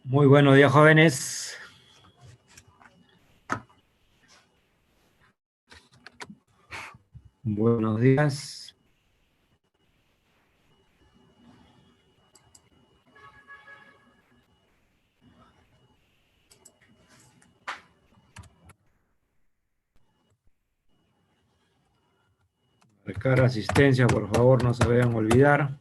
Muy buenos días, jóvenes. Buenos días. Marcar asistencia, por favor, no se vayan a olvidar.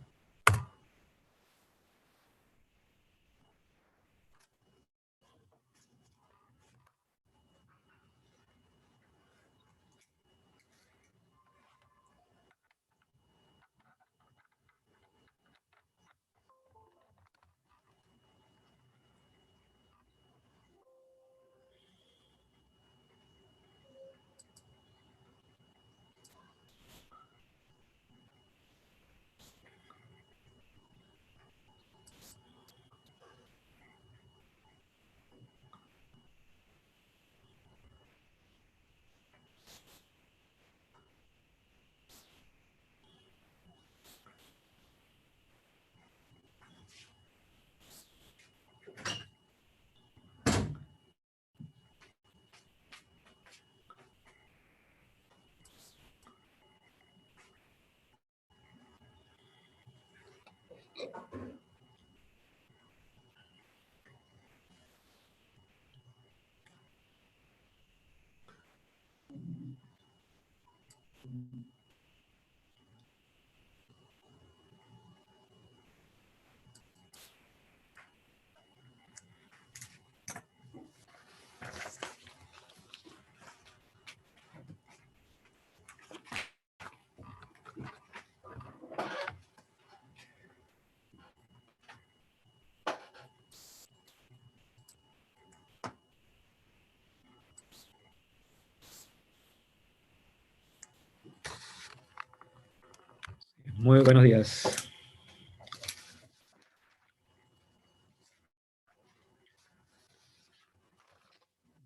Muy buenos días.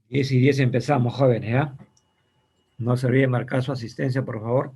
10:10 empezamos, jóvenes, ¿ya? No se olviden marcar su asistencia, por favor.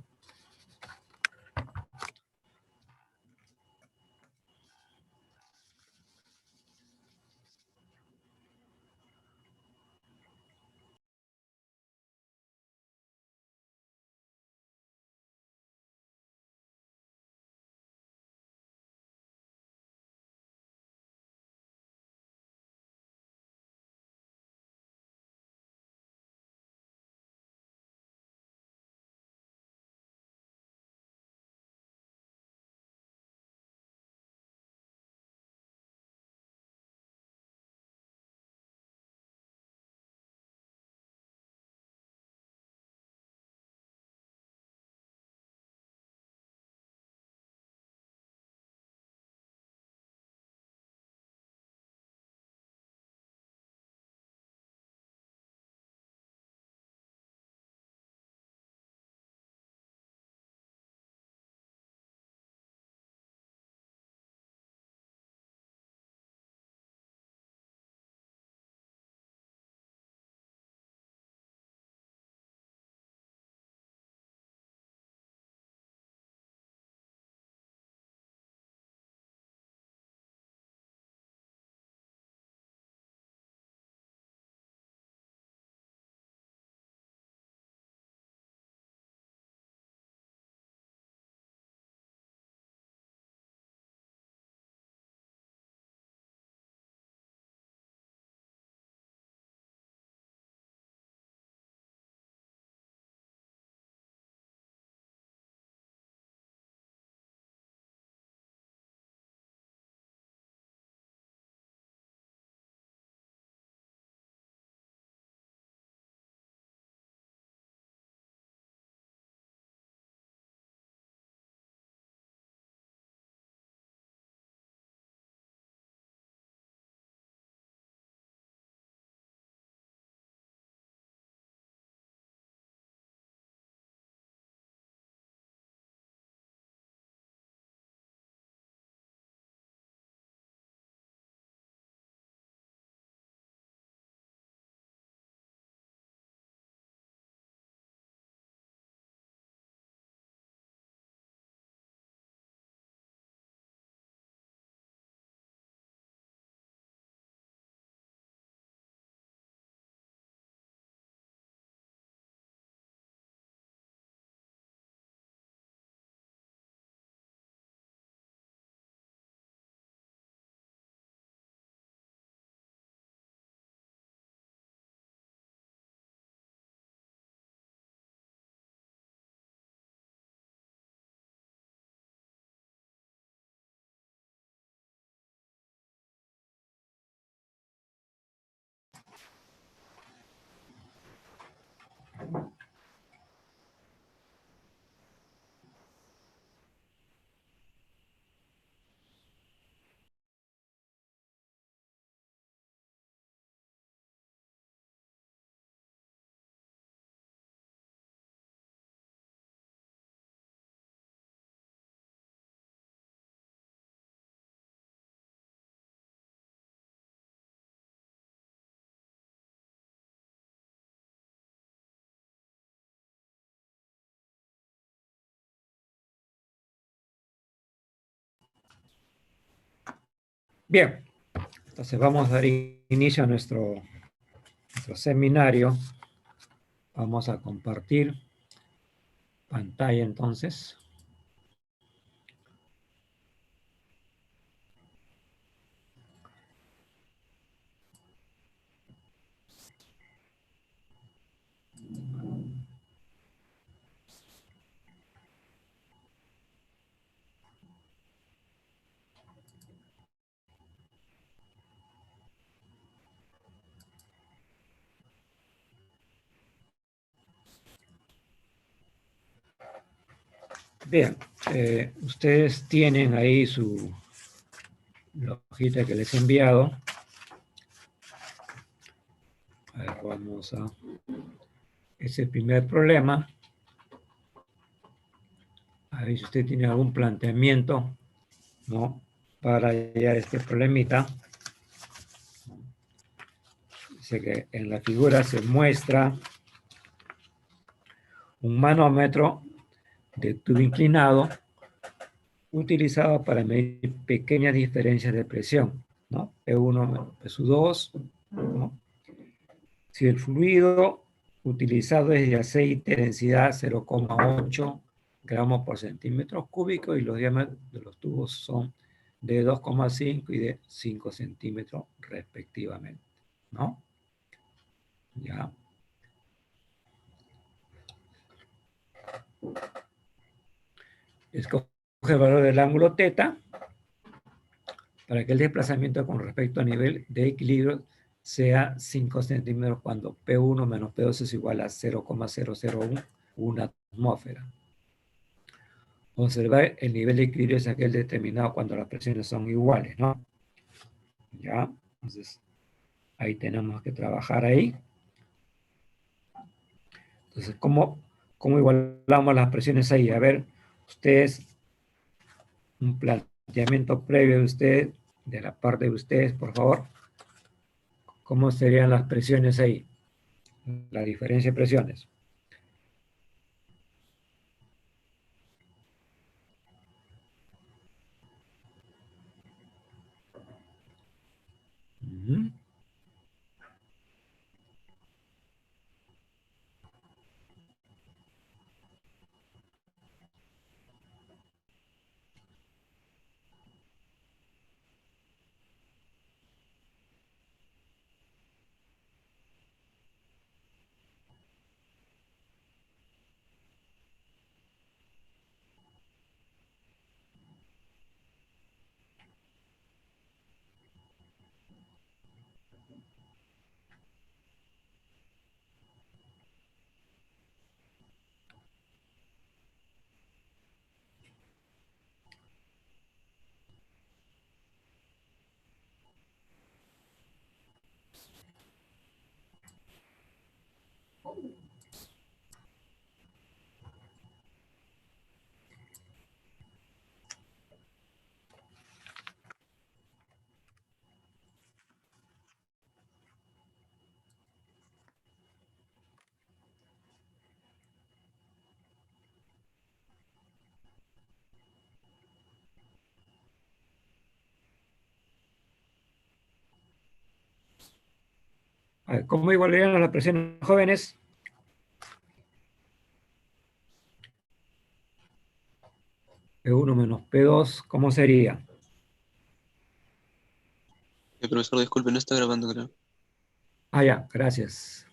Bien, entonces vamos a dar inicio a nuestro seminario. Vamos a compartir pantalla entonces. Bien, ustedes tienen ahí la hojita que les he enviado. A ver, vamos a... Ese primer problema. A ver si usted tiene algún planteamiento, ¿no? Para hallar este problemita. Dice que en la figura se muestra un manómetro de tubo inclinado utilizado para medir pequeñas diferencias de presión, ¿no? P1 menos P2, ¿no? Si el fluido utilizado es de aceite, densidad 0,8 gramos por centímetro cúbico y los diámetros de los tubos son de 2,5 y de 5 centímetros respectivamente, ¿no? Ya. Escoge el valor del ángulo θ para que el desplazamiento con respecto al nivel de equilibrio sea 5 centímetros cuando P1 menos P2 es igual a 0,001 una atmósfera. Observar el nivel de equilibrio es aquel determinado cuando las presiones son iguales, ¿no? Ya, entonces ahí tenemos que trabajar ahí. Entonces, ¿cómo igualamos las presiones ahí? A ver, ustedes, un planteamiento previo de ustedes, de la parte de ustedes, por favor. ¿Cómo serían las presiones ahí? La diferencia de presiones. Uh-huh. A ver, ¿cómo igualarían las presiones jóvenes? P1 menos P2, ¿cómo sería? Profesor, disculpe, no está grabando, creo. Ah, ya, gracias.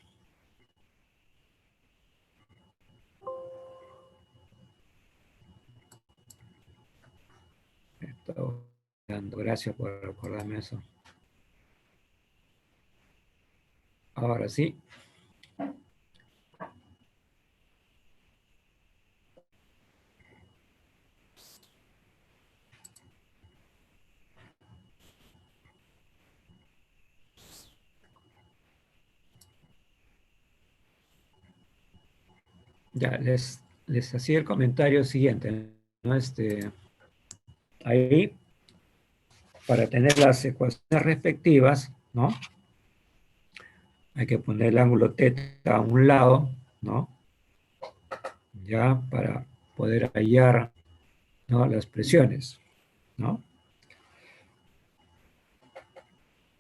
Estoy dando gracias por recordarme eso. Ahora sí. Ya, les hacía el comentario siguiente, ¿no? Ahí, para tener las ecuaciones respectivas, ¿no? Hay que poner el ángulo θ a un lado, ¿no? Ya, para poder hallar, ¿no? Las presiones, ¿no?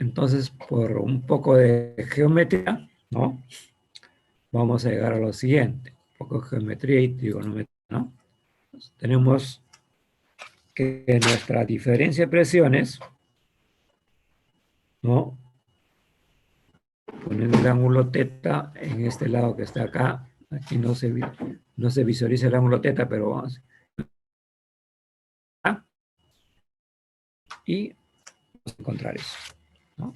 Entonces, por un poco de geometría, ¿no? Vamos a llegar a lo siguiente. Un poco de geometría y trigonometría, ¿no? Entonces, tenemos que nuestra diferencia de presiones, ¿no? Poner el ángulo teta en este lado que está acá. Aquí no se visualiza el ángulo teta, pero vamos. Y vamos a encontrar eso, ¿no?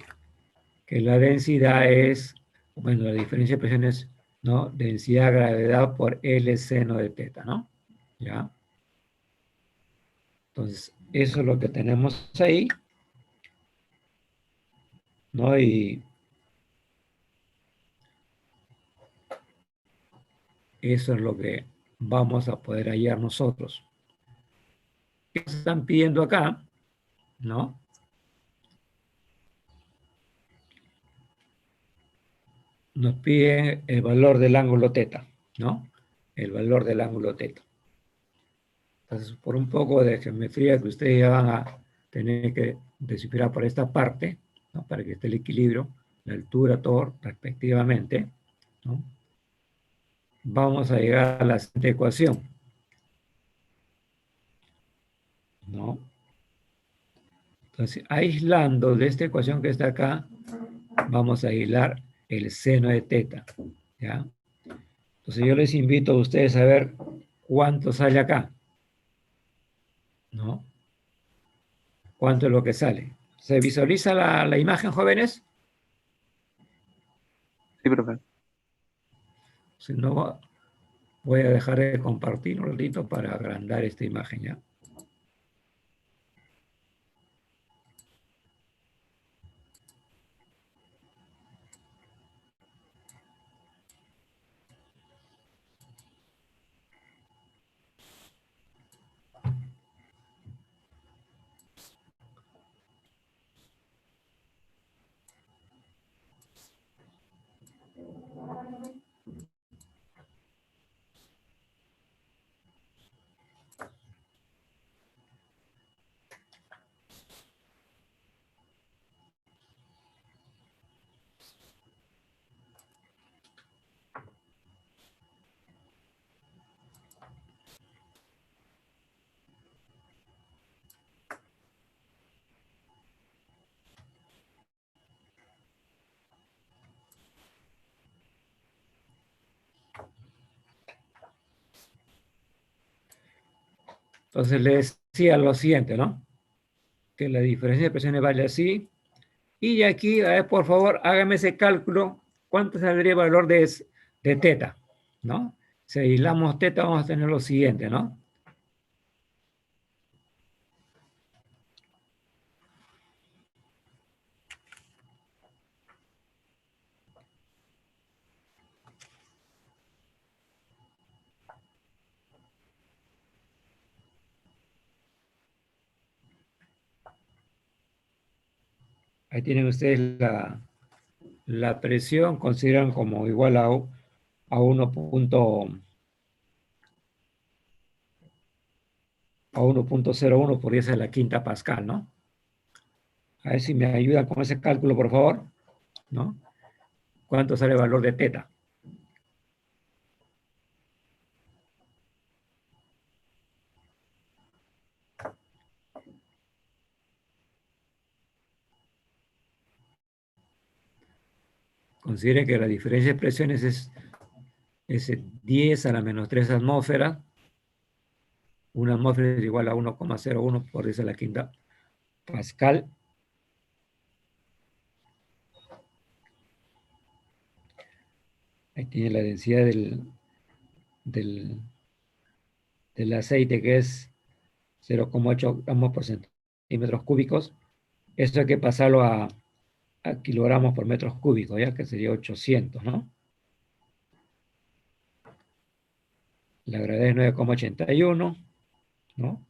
Que la densidad es, bueno, la diferencia de presiones, ¿no? Densidad gravedad por L seno de teta, ¿no? ¿Ya? Entonces, eso es lo que tenemos ahí, ¿no? Y eso es lo que vamos a poder hallar nosotros. ¿Qué nos están pidiendo acá? ¿No? Nos piden el valor del ángulo teta, ¿no? El valor del ángulo teta. Entonces, por un poco de geometría que ustedes ya van a tener que descifrar por esta parte, ¿no? Para que esté el equilibrio, la altura, todo respectivamente, ¿no? Vamos a llegar a la siguiente ecuación, ¿no? Entonces, aislando de esta ecuación que está acá, vamos a aislar el seno de teta, ¿ya? Entonces, yo les invito a ustedes a ver cuánto sale acá, ¿no? ¿Cuánto es lo que sale? ¿Se visualiza la imagen, jóvenes? Sí, profe. Si no, voy a dejar de compartir un ratito para agrandar esta imagen, ¿ya? Entonces les decía lo siguiente, ¿no? Que la diferencia de presiones vale así. Y aquí, a ver, por favor, hágame ese cálculo. ¿Cuánto saldría el valor de teta? ¿No? Si aislamos teta, vamos a tener lo siguiente, ¿no? Ahí tienen ustedes la presión, consideran como igual a 1.01 por 10 a la quinta pascal, ¿no? A ver si me ayudan con ese cálculo, por favor, ¿no? ¿Cuánto sale el valor de teta? Consideren que la diferencia de presiones es 10 a la menos 3 atmósferas. Una atmósfera es igual a 1,01 por 10 a la quinta pascal. Ahí tiene la densidad del, del aceite, que es 0,8 gramos por centímetros cúbicos. Eso hay que pasarlo a kilogramos por metros cúbicos, ya que sería 800, ¿no? La gravedad es 9,81, ¿no?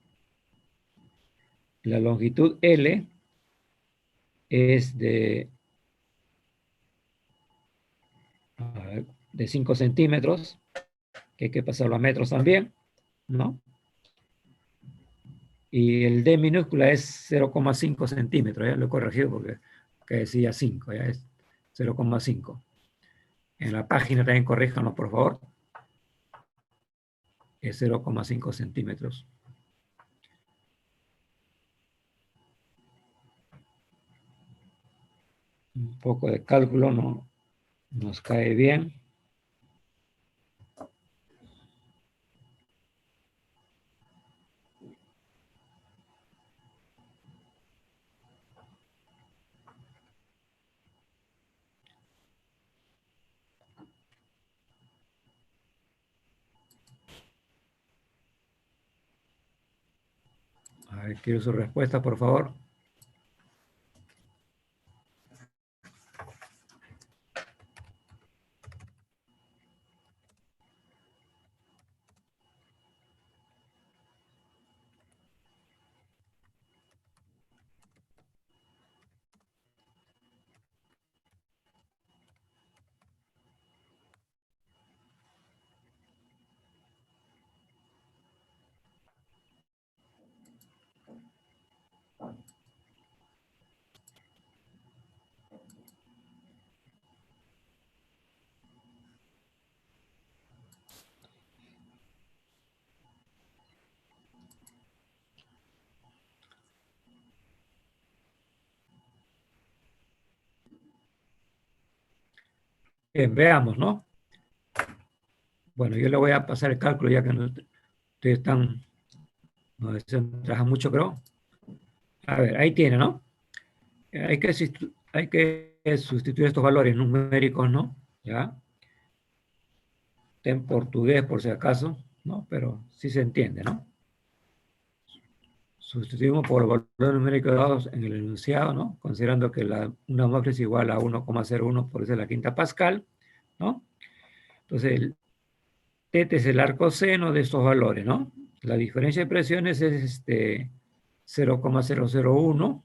La longitud L es de 5 centímetros, que hay que pasarlo a metros también, ¿no? Y el D minúscula es 0,5 centímetros, ya lo he corregido porque que decía 5, ya es 0,5. En la página también corríjanos, por favor. Es 0,5 centímetros. Un poco de cálculo no nos cae bien. A ver, quiero su respuesta, por favor. Bien, veamos, ¿no? Bueno, yo le voy a pasar el cálculo ya que ustedes están, no trabajan mucho, creo. A ver, ahí tiene, ¿no? Hay que sustituir estos valores numéricos, ¿no? Ya. Está en portugués, por si acaso, ¿no? Pero sí se entiende, ¿no? Sustituimos por el valor numérico dados en el enunciado, ¿no? Considerando que una atmósfera es igual a 1,01 por eso es la quinta Pascal, ¿no? Entonces, el θ es el arco seno de estos valores, ¿no? La diferencia de presiones es 0,001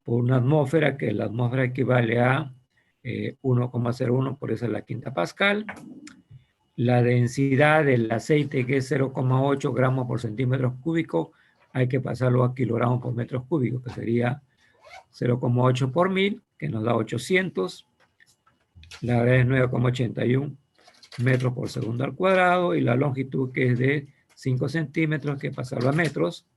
por una atmósfera, que la atmósfera equivale a 1,01, por eso es la quinta Pascal. La densidad del aceite, que es 0,8 gramos por centímetro cúbico, hay que pasarlo a kilogramos por metros cúbicos, que sería 0,8 por 1000, que nos da 800. La gravedad es 9,81 metros por segundo al cuadrado, y la longitud, que es de 5 centímetros, que pasarlo a metros,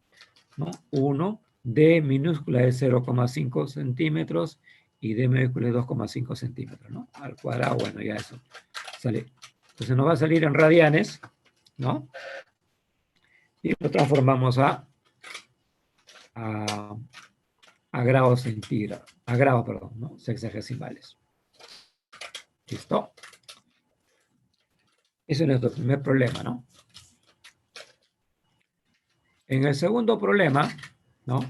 ¿no? 1, D minúscula es 0,5 centímetros, y D mayúscula es 2,5 centímetros, ¿no? Al cuadrado, bueno, ya eso sale. Entonces nos va a salir en radianes, ¿no? Y lo transformamos a grados centígrados, a grados, perdón, ¿no? Sexagesimales. ¿Listo? Ese es nuestro primer problema, ¿no? En el segundo problema, ¿no?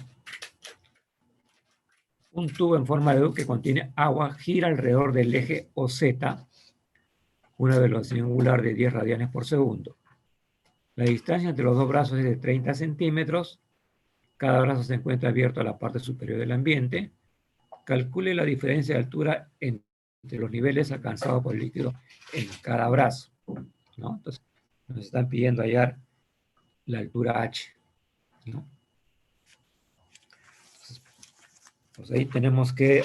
Un tubo en forma de U que contiene agua gira alrededor del eje OZ, una velocidad angular de 10 radianes por segundo. La distancia entre los dos brazos es de 30 centímetros. Cada brazo se encuentra abierto a la parte superior del ambiente. Calcule la diferencia de altura entre los niveles alcanzados por el líquido en cada brazo, ¿no? Entonces, nos están pidiendo hallar la altura H, ¿no? Entonces, pues ahí tenemos que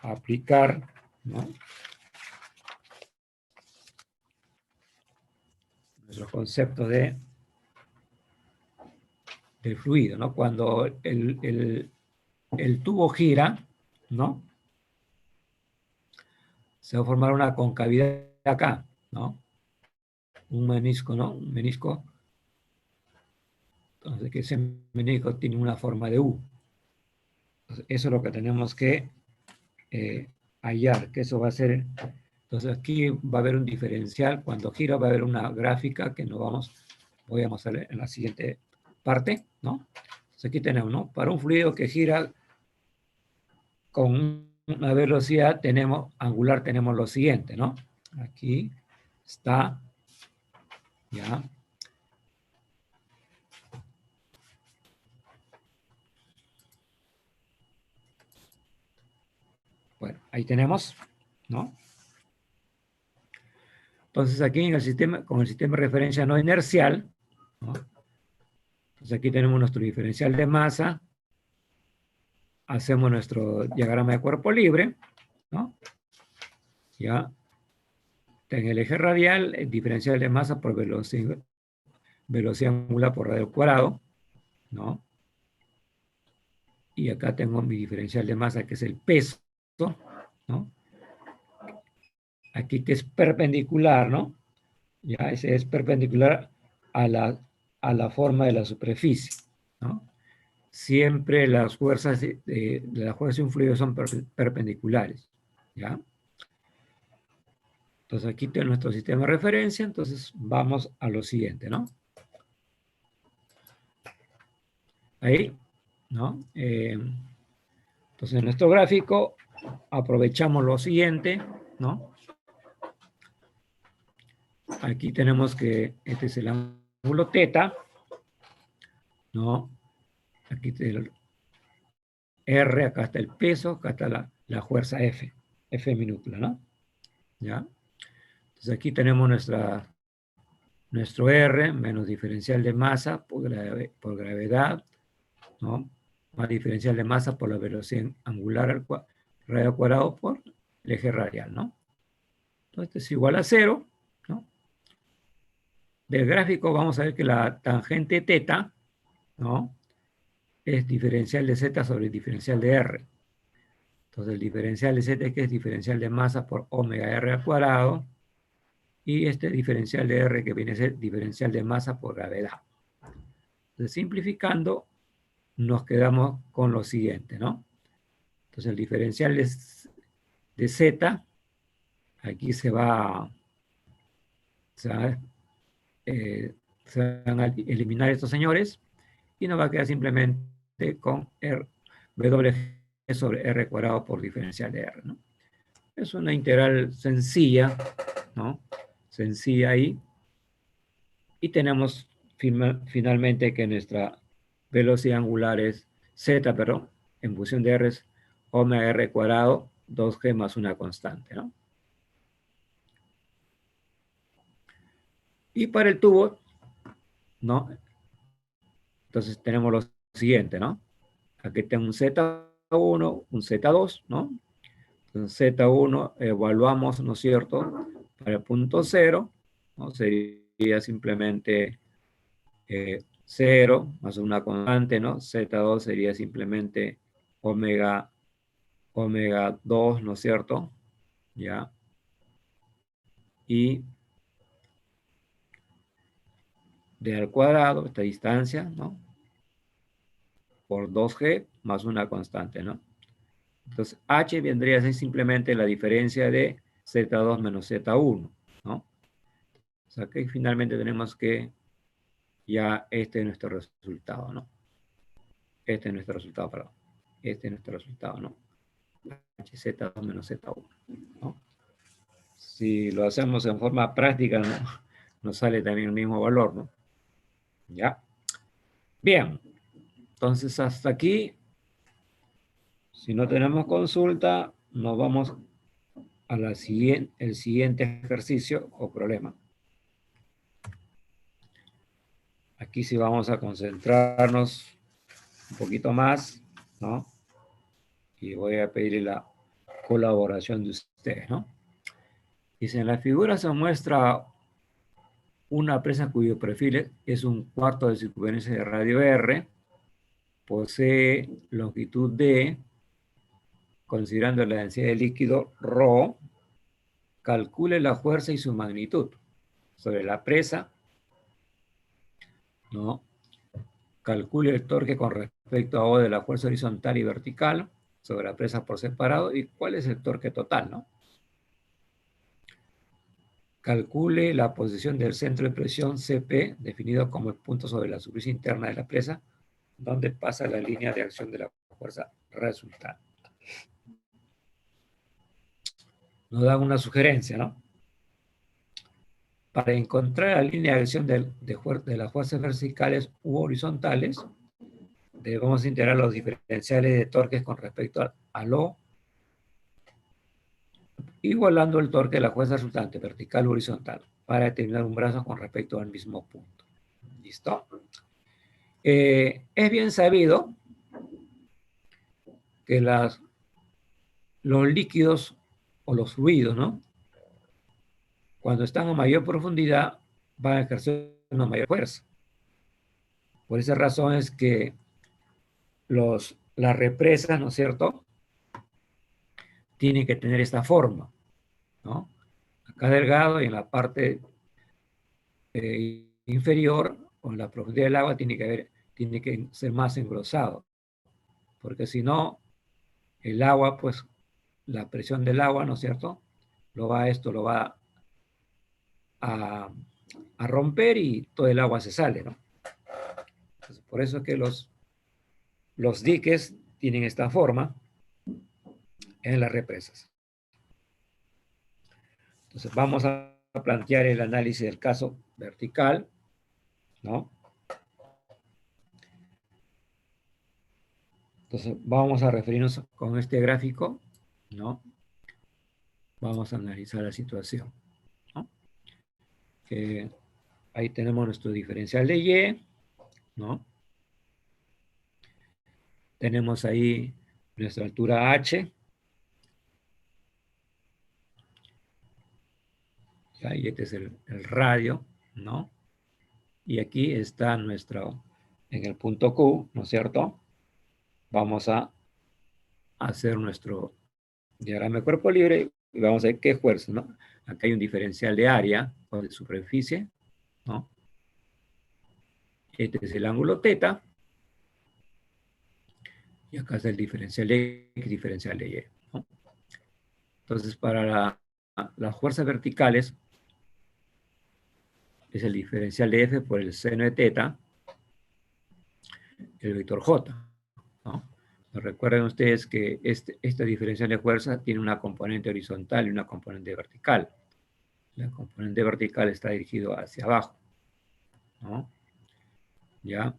aplicar, ¿no? Nuestro concepto del fluido, ¿no? Cuando el tubo gira, ¿no? Se va a formar una concavidad acá, ¿no? Un menisco, ¿no? Un menisco. Entonces, que ese menisco tiene una forma de U. Entonces, eso es lo que tenemos que hallar, que eso va a ser. Entonces, aquí va a haber un diferencial. Cuando gira va a haber una gráfica que voy a mostrar en la siguiente parte, ¿no? Entonces, aquí tenemos, ¿no? Para un fluido que gira con una velocidad angular, tenemos lo siguiente, ¿no? Aquí está, ya. Bueno, ahí tenemos, ¿no? Entonces aquí en el sistema, con el sistema de referencia no inercial, ¿no? Entonces aquí tenemos nuestro diferencial de masa, hacemos nuestro diagrama de cuerpo libre, ¿no? Ya. En el eje radial, el diferencial de masa por velocidad angular por radio al cuadrado, ¿no? Y acá tengo mi diferencial de masa, que es el peso, ¿no? Aquí que es perpendicular, ¿no? Ya, ese es perpendicular a la forma de la superficie, ¿no? Siempre las fuerzas de la fuerza de un fluido son perpendiculares, ¿ya? Entonces aquí tengo nuestro sistema de referencia, entonces vamos a lo siguiente, ¿no? Ahí, ¿no? Entonces en nuestro gráfico aprovechamos lo siguiente, ¿no? Aquí tenemos que este es el ángulo teta, ¿no? Aquí el R, acá está el peso, acá está la fuerza F, F minúscula, ¿no? ¿Ya? Entonces aquí tenemos nuestro R menos diferencial de masa por gravedad, ¿no? Más diferencial de masa por la velocidad angular radio al cuadrado por el eje radial, ¿no? Entonces es igual a 0, ¿no? Del gráfico vamos a ver que la tangente teta, ¿no? Es diferencial de z sobre el diferencial de r. Entonces el diferencial de z, que es diferencial de masa por omega r al cuadrado, y este diferencial de r, que viene a ser diferencial de masa por gravedad. Entonces simplificando, nos quedamos con lo siguiente, ¿no? Entonces el diferencial de z, aquí se van a eliminar estos señores, y nos va a quedar simplemente con W sobre R cuadrado por diferencial de R, ¿no? Es una integral sencilla, ¿no? Sencilla ahí. Y tenemos finalmente que nuestra velocidad angular es Z, perdón, en función de R es omega R cuadrado, 2G más una constante, ¿no? Y para el tubo, ¿no? Entonces tenemos lo siguiente, ¿no? Aquí tengo un Z1, un Z2, ¿no? Entonces Z1 evaluamos, ¿no es cierto? Para el punto 0, ¿no? Sería simplemente 0 más una constante, ¿no? Z2 sería simplemente omega 2, ¿no es cierto? ¿Ya? Y d al cuadrado, esta distancia, ¿no? Por 2G más una constante, ¿no? Entonces, H vendría a ser simplemente la diferencia de Z2 menos Z1, ¿no? O sea que finalmente tenemos que ya este es nuestro resultado, ¿no? Este es nuestro resultado, perdón. Este es nuestro resultado, ¿no? HZ2 menos Z1, ¿no? Si lo hacemos en forma práctica, ¿no? Nos sale también el mismo valor, ¿no? ¿Ya? Bien. Entonces, hasta aquí. Si no tenemos consulta, nos vamos a el siguiente ejercicio o problema. Aquí sí vamos a concentrarnos un poquito más, ¿no? Y voy a pedirle la colaboración de ustedes, ¿no? Dice, en la figura se muestra una presa cuyo perfil es un cuarto de circunferencia de radio R, posee longitud D, considerando la densidad de líquido ρ, calcule la fuerza y su magnitud sobre la presa, ¿no? Calcule el torque con respecto a O de la fuerza horizontal y vertical sobre la presa por separado y cuál es el torque total, ¿no? Calcule la posición del centro de presión CP, definido como el punto sobre la superficie interna de la presa, donde pasa la línea de acción de la fuerza resultante. Nos dan una sugerencia, ¿no? Para encontrar la línea de acción de las fuerzas verticales u horizontales, debemos integrar los diferenciales de torques con respecto al O, igualando el torque de la fuerza resultante, vertical o horizontal, para determinar un brazo con respecto al mismo punto. ¿Listo? Es bien sabido que los líquidos o los fluidos, ¿no? Cuando están a mayor profundidad, van a ejercer una mayor fuerza. Por esa razón es que las represas, ¿no es cierto?, tienen que tener esta forma, ¿no? Acá delgado y en la parte inferior o en la profundidad del agua tiene que ser más engrosado, porque si no, el agua, pues, la presión del agua, ¿no es cierto?, lo va a romper y todo el agua se sale, ¿no? Entonces, por eso es que los diques tienen esta forma en las represas. Entonces, vamos a plantear el análisis del caso vertical, ¿no? Entonces, vamos a referirnos con este gráfico, ¿no? Vamos a analizar la situación, ¿no? Que ahí tenemos nuestro diferencial de Y, ¿no? Tenemos ahí nuestra altura H, ¿ya? Y este es el radio, ¿no? Y aquí está en el punto Q, ¿no es cierto? Vamos a hacer nuestro diagrama de cuerpo libre y vamos a ver qué fuerza, ¿no? Acá hay un diferencial de área o de superficie, ¿no? Este es el ángulo teta. Y acá está el diferencial de X, diferencial de Y, ¿no? Entonces, para las fuerzas verticales, es el diferencial de F por el seno de teta, el vector J, ¿no? Recuerden ustedes que esta diferencial de fuerza tiene una componente horizontal y una componente vertical. La componente vertical está dirigido hacia abajo, ¿no? ¿Ya?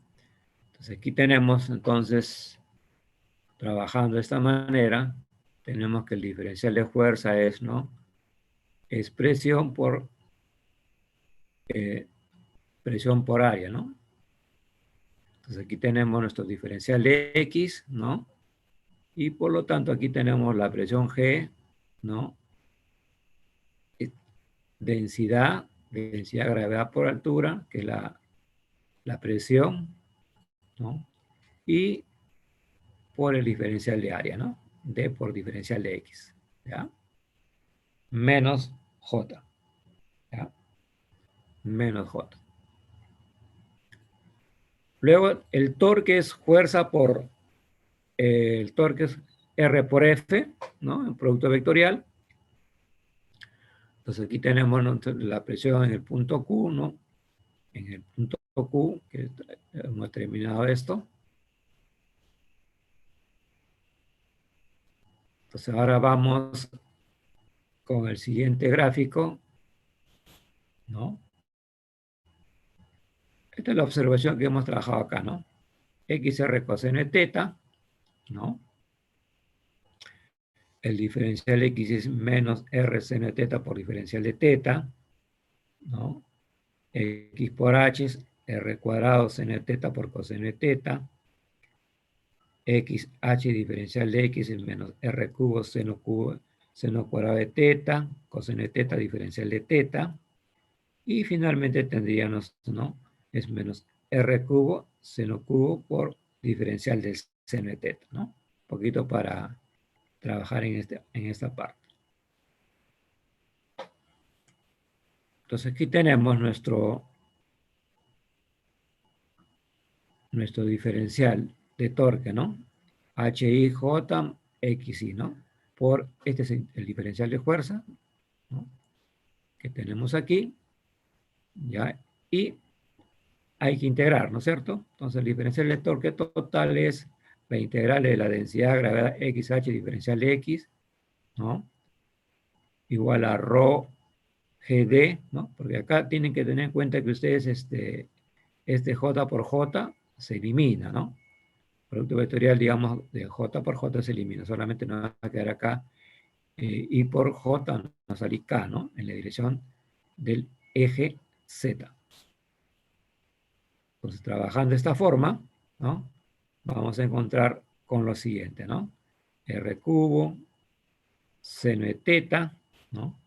Entonces aquí tenemos, entonces, trabajando de esta manera, tenemos que el diferencial de fuerza es, ¿no?, es presión por área, ¿no? Entonces aquí tenemos nuestro diferencial de X, ¿no? Y por lo tanto aquí tenemos la presión G, ¿no? Densidad gravedad por altura, que es la presión, ¿no? Y por el diferencial de área, ¿no? D por diferencial de X, ¿ya? Menos J, ¿ya? Menos J. Luego, el torque es fuerza por, el torque es R por F, ¿no? En producto vectorial. Entonces aquí tenemos la presión en el punto Q, ¿no? En el punto Q, que hemos terminado esto. Entonces ahora vamos con el siguiente gráfico, ¿no? Esta es la observación que hemos trabajado acá, ¿no? XR coseno de teta, ¿no? El diferencial X es menos R seno de teta por diferencial de teta, ¿no? X por H es R cuadrado seno de teta por coseno de teta. XH diferencial de X es menos R cubo seno cuadrado de teta, coseno de teta diferencial de teta. Y finalmente tendríamos, ¿no?, es menos R cubo seno cubo por diferencial del seno de teta, ¿no? Un poquito para trabajar en esta parte. Entonces aquí tenemos nuestro diferencial de torque, ¿no? HIJ XI, ¿no? Este es el diferencial de fuerza, ¿no?, que tenemos aquí, ¿ya? Y hay que integrar, ¿no es cierto? Entonces el diferencial de torque total es la integral de la densidad gravedad XH diferencial de X, ¿no?, igual a ρ GD, ¿no? Porque acá tienen que tener en cuenta que ustedes este J por J se elimina, ¿no? Producto vectorial, digamos, de J por J se elimina. Solamente nos va a quedar acá I por J, nos va a salir K, ¿no? En la dirección del eje Z. Entonces, trabajando de esta forma, ¿no?, vamos a encontrar con lo siguiente, ¿no? R cubo, seno de teta, ¿no?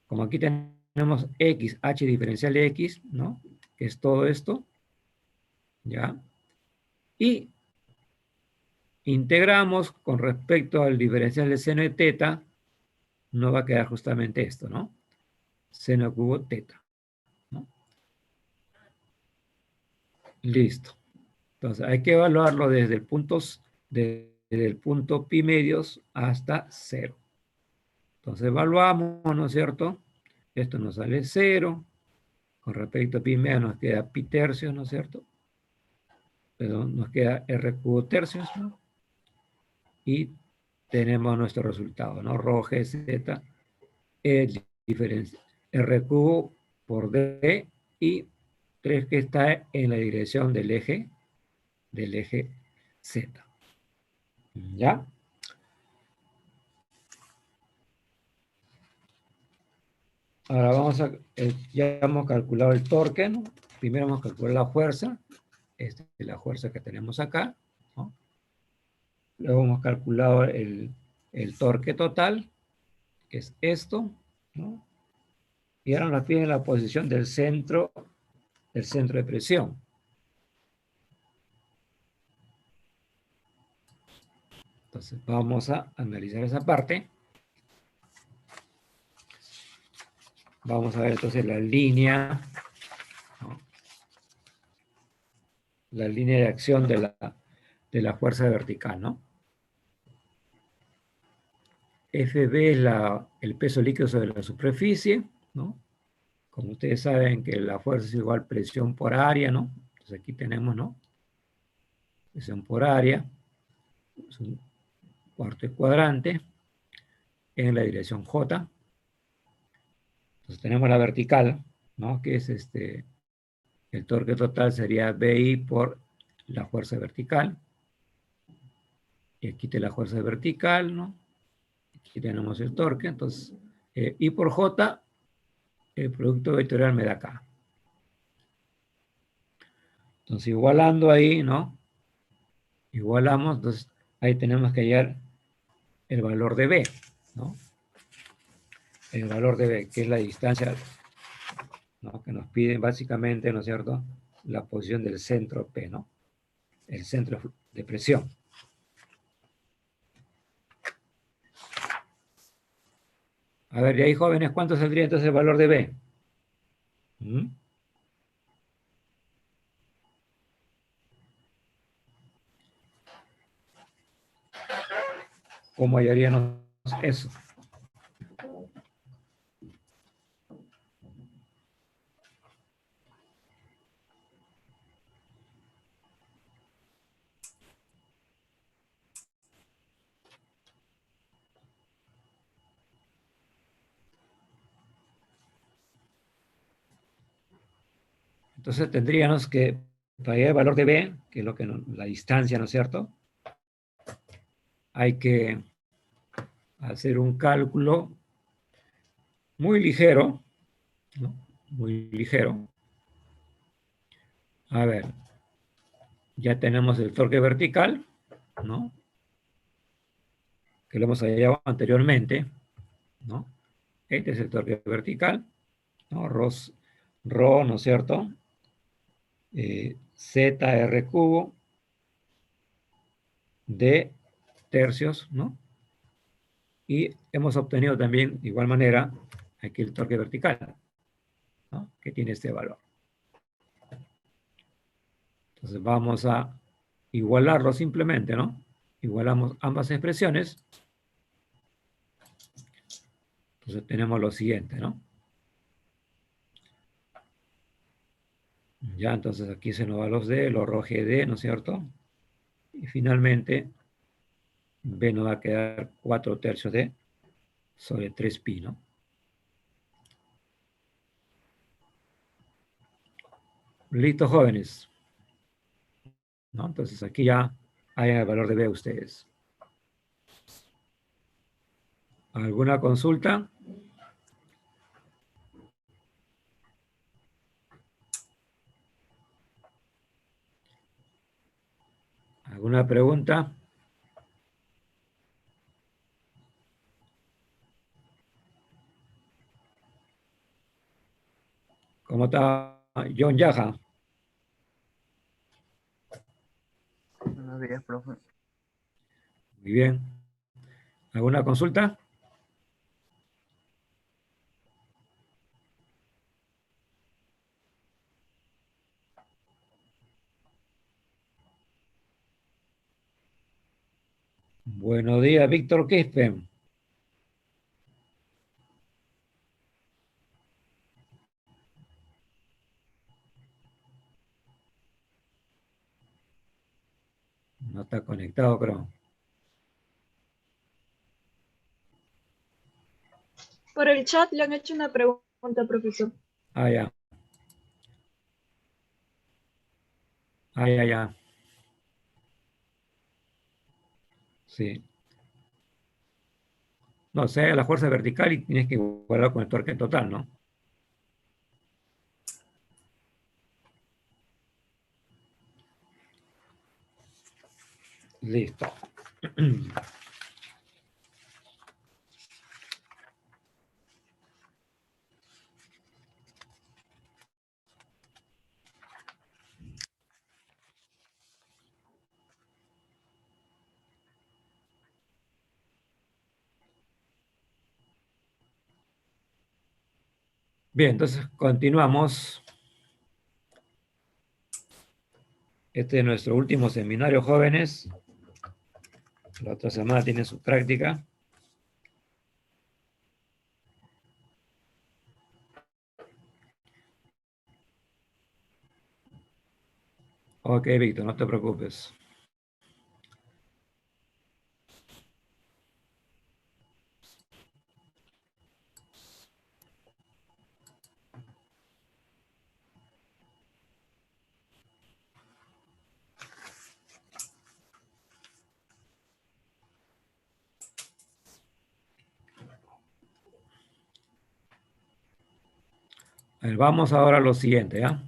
Como aquí tenemos x, h diferencial de x, ¿no? Que es todo esto, ¿ya? Y integramos con respecto al diferencial de seno de teta, nos va a quedar justamente esto, ¿no? Seno cubo teta, ¿no? Listo. Entonces hay que evaluarlo desde el punto pi medios hasta 0. Entonces evaluamos, ¿no es cierto? Esto nos sale 0. Con respecto a pi medios nos queda pi tercios, ¿no es cierto? Perdón, nos queda r cubo tercios, ¿no? Y tenemos nuestro resultado, ¿no? Rho g z es diferencia r cubo por d y 3 que está en la dirección del eje z. ¿Ya? Ahora vamos a, ya hemos calculado el torque, ¿no? Primero vamos a calcular la fuerza, esta es la fuerza que tenemos acá, ¿no? Luego hemos calculado el torque total, que es esto, ¿no? Y ahora nos piden la posición del centro de presión. Entonces vamos a analizar esa parte. Vamos a ver entonces la línea, ¿no? La línea de acción de la fuerza vertical, ¿no? FB es el peso líquido sobre la superficie, ¿no? Como ustedes saben que la fuerza es igual presión por área, ¿no? Entonces aquí tenemos, ¿no? Presión por área, es un cuarto cuadrante en la dirección J. Entonces tenemos la vertical, ¿no? Que es el torque total sería BI por la fuerza vertical. Y aquí te la fuerza vertical, ¿no? Aquí tenemos el torque, entonces, I por J, el producto vectorial me da acá. Entonces, igualando ahí, ¿no? Igualamos, entonces, ahí tenemos que hallar el valor de B, ¿no? El valor de B, que es la distancia, ¿no? Que nos piden básicamente, ¿no es cierto? La posición del centro P, ¿no? El centro de presión. A ver, de ahí, jóvenes, ¿cuánto saldría entonces el valor de B? ¿Mm? ¿Cómo hallaríamos eso? Entonces tendríamos que, para hallar el valor de B, que es lo que la distancia, ¿no es cierto? Hay que hacer un cálculo muy ligero, ¿no? Muy ligero. A ver, ya tenemos el torque vertical, ¿no? Que lo hemos hallado anteriormente, ¿no? Este es el torque vertical, ¿no? Rho, ¿no es cierto? ZR cubo de tercios, ¿no? Y hemos obtenido también, de igual manera, aquí el torque vertical, ¿no? Que tiene este valor. Entonces vamos a igualarlo simplemente, ¿no? Igualamos ambas expresiones. Entonces tenemos lo siguiente, ¿no? Ya, entonces aquí se nos va los D, los Rho GD, ¿no es cierto? Y finalmente B nos va a quedar 4 tercios D sobre 3 pi, ¿no? Listo, jóvenes, ¿no? Entonces aquí ya hay el valor de B ustedes. ¿Alguna consulta? ¿Alguna pregunta? ¿Cómo está John Yaja? Buenos días, profe. Muy bien. ¿Alguna consulta? Buenos días, Víctor Quispe. No está conectado, creo. Por el chat le han hecho una pregunta, profesor. Ah, ya. Ah, ya, ya. Sí. No, sea la fuerza vertical y tienes que igualar con el torque total, ¿no? Listo. Bien, entonces continuamos. Este es nuestro último seminario, jóvenes. La otra semana tiene su práctica. Ok, Víctor, no te preocupes. A ver, vamos ahora a lo siguiente, ¿ya?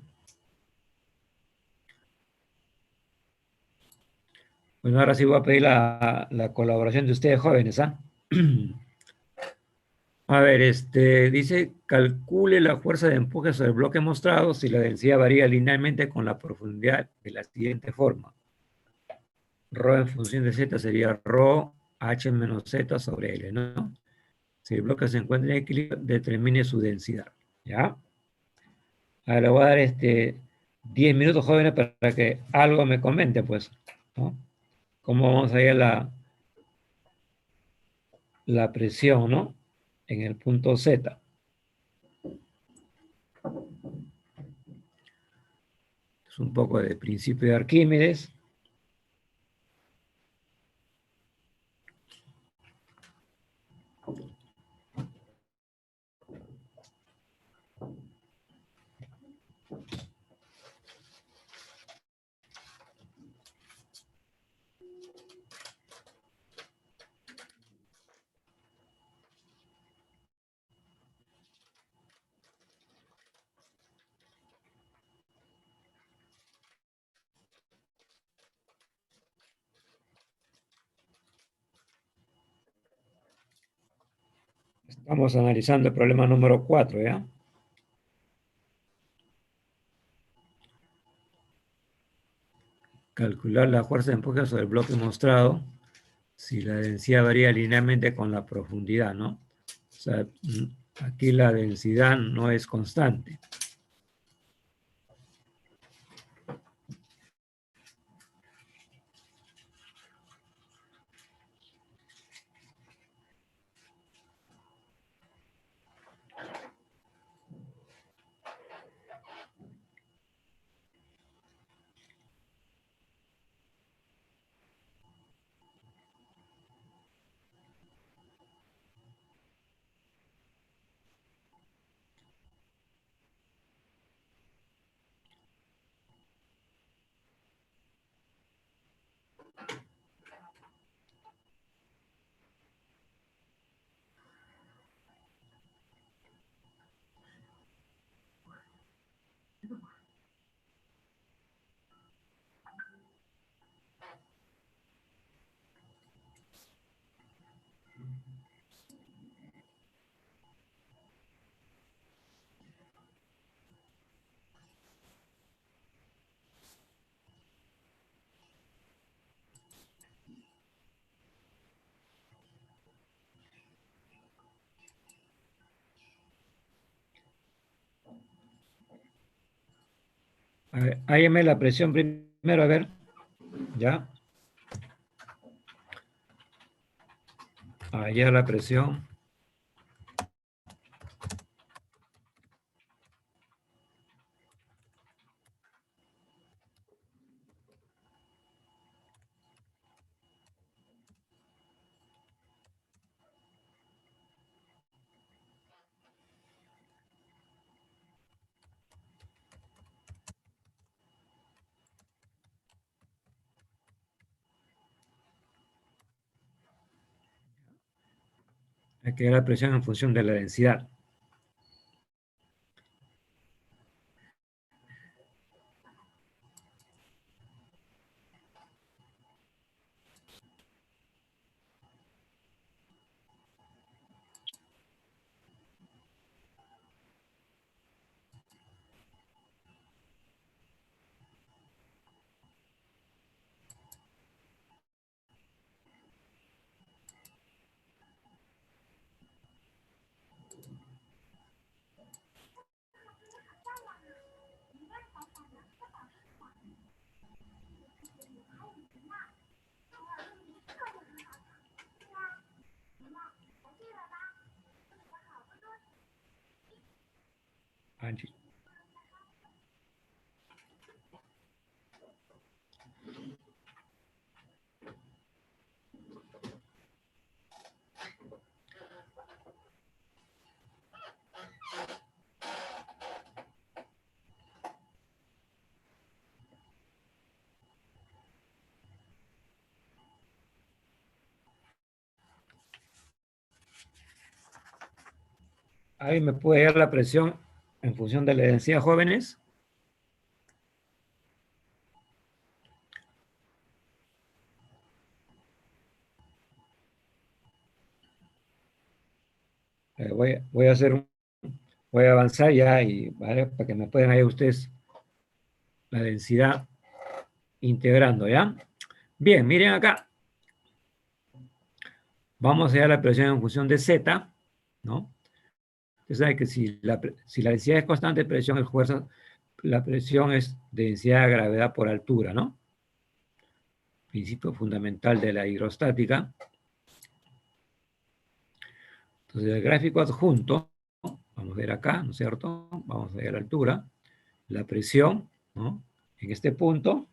Bueno, ahora sí voy a pedir la colaboración de ustedes, jóvenes, ¿ah? A ver, dice, calcule la fuerza de empuje sobre el bloque mostrado si la densidad varía linealmente con la profundidad de la siguiente forma. Rho en función de Z sería Rho H menos Z sobre L, ¿no? Si el bloque se encuentra en equilibrio, determine su densidad, ¿ya? Ahora le voy a dar 10 minutos, jóvenes, para que algo me comente, pues, ¿no? ¿Cómo vamos a ir a la presión, ¿no? En el punto Z. Es un poco de principio de Arquímedes. Estamos analizando el problema número 4, ¿ya? Calcular la fuerza de empuje sobre el bloque mostrado si la densidad varía linealmente con la profundidad, ¿no? O sea, aquí la densidad no es constante. A ver, hállame la presión primero, a ver. ¿Ya? Allá la presión. Hay que ver la presión en función de la densidad. Angie. Ahí me puede dar la presión en función de la densidad, jóvenes. Voy a hacer voy a avanzar ya y ¿vale? Para que me puedan ahí ustedes la densidad integrando, ¿ya? Bien, miren acá. Vamos a hallar la presión en función de Z, ¿no? Usted sabe que si la densidad es constante de presión, la presión es densidad de gravedad por altura, ¿no? Principio fundamental de la hidrostática. Entonces, el gráfico adjunto, vamos a ver acá, ¿no es cierto? Vamos a ver la altura, la presión, ¿no? En este punto,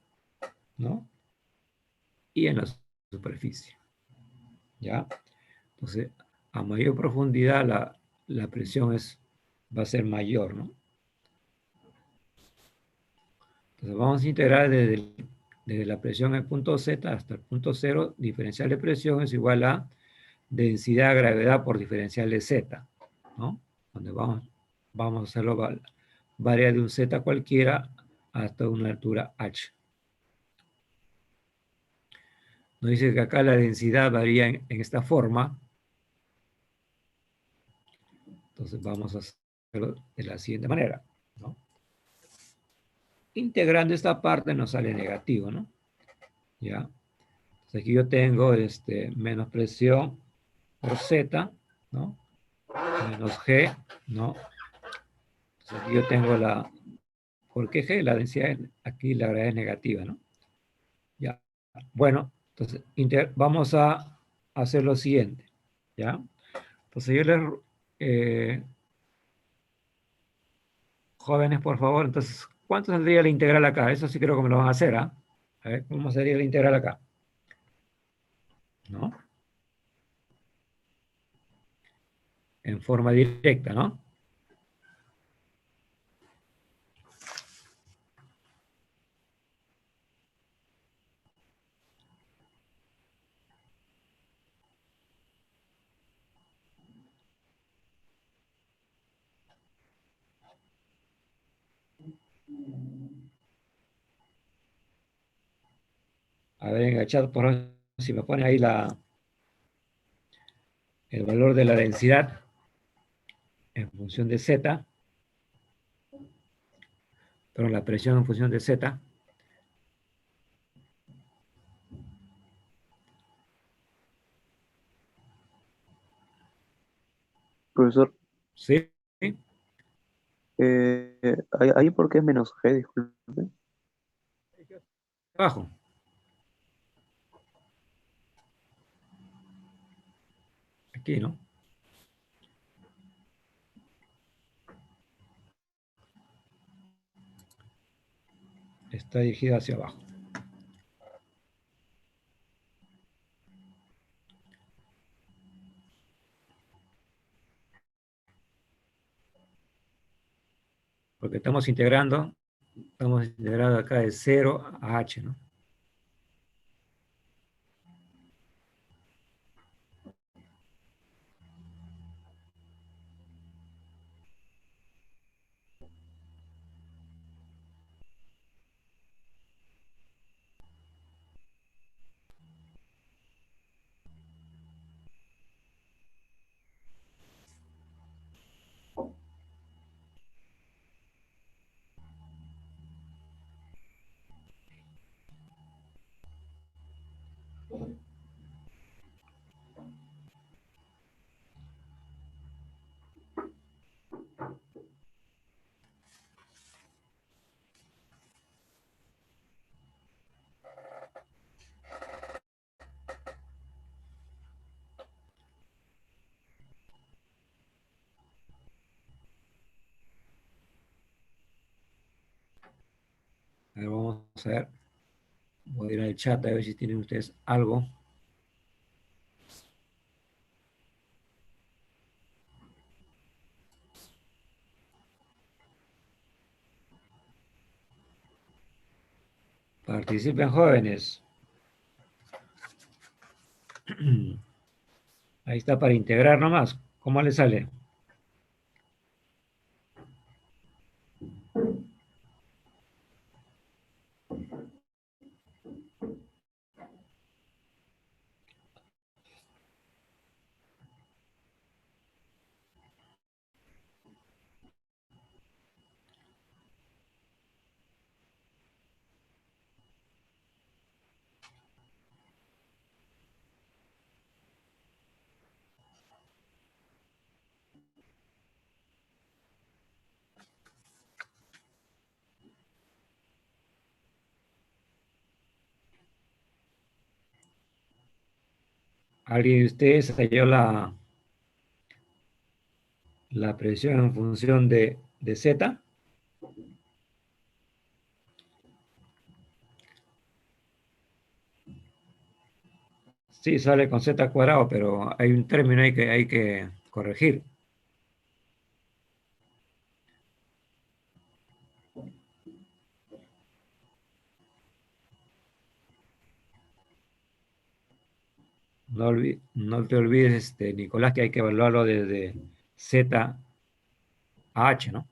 ¿no? Y en la superficie, ¿ya? Entonces, a mayor profundidad la presión va a ser mayor, ¿no? Entonces, vamos a integrar desde la presión en el punto Z hasta el punto 0, diferencial de presión es igual a densidad de gravedad por diferencial de Z, ¿no? Donde vamos a hacerlo varía de un Z cualquiera hasta una altura H. Nos dice que acá la densidad varía en esta forma. Entonces vamos a hacerlo de la siguiente manera, ¿no? Integrando esta parte nos sale negativo, ¿no? ¿Ya? Entonces aquí yo tengo menos presión por Z, ¿no? Menos G, ¿no? Entonces aquí yo tengo ¿por qué G? La densidad, aquí la gravedad es negativa, ¿no? Ya. Bueno, entonces vamos a hacer lo siguiente, ¿ya? Entonces yo jóvenes, por favor, entonces, ¿cuánto saldría la integral acá? Eso sí creo que me lo van a hacer, ¿ah? A ver, ¿cómo sería la integral acá? ¿No? En forma directa, ¿no? A ver, en el chat, por favor, si me pone ahí el valor de la densidad en función de Z, pero la presión en función de Z, Profesor, ¿sí? Ahí por qué es menos G, disculpe. Abajo. Aquí, ¿no? Está dirigida hacia abajo. Porque estamos integrando acá de 0 a h, ¿no? A ver, vamos a ver. Voy a ir al chat a ver si tienen ustedes algo. Participen, jóvenes. Ahí está para integrar nomás. ¿Cómo les sale? ¿Alguien de ustedes halló la presión en función de Z? Sí, sale con Z cuadrado, pero hay un término ahí que hay que corregir. No te olvides, Nicolás, que hay que evaluarlo desde Z a H, ¿no?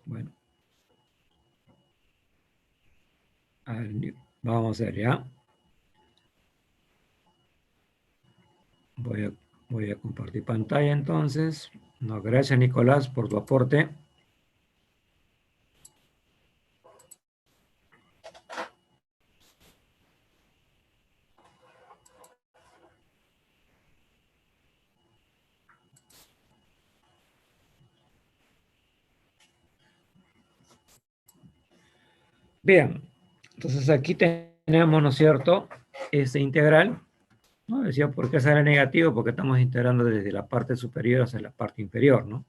Bueno, a ver, vamos a ver, ¿ya? Voy a compartir pantalla entonces. No, gracias, Nicolás, por tu aporte. Bien, entonces aquí tenemos, ¿no es cierto?, este integral, ¿no? Decía, ¿por qué sale negativo? Porque estamos integrando desde la parte superior hacia la parte inferior, ¿no?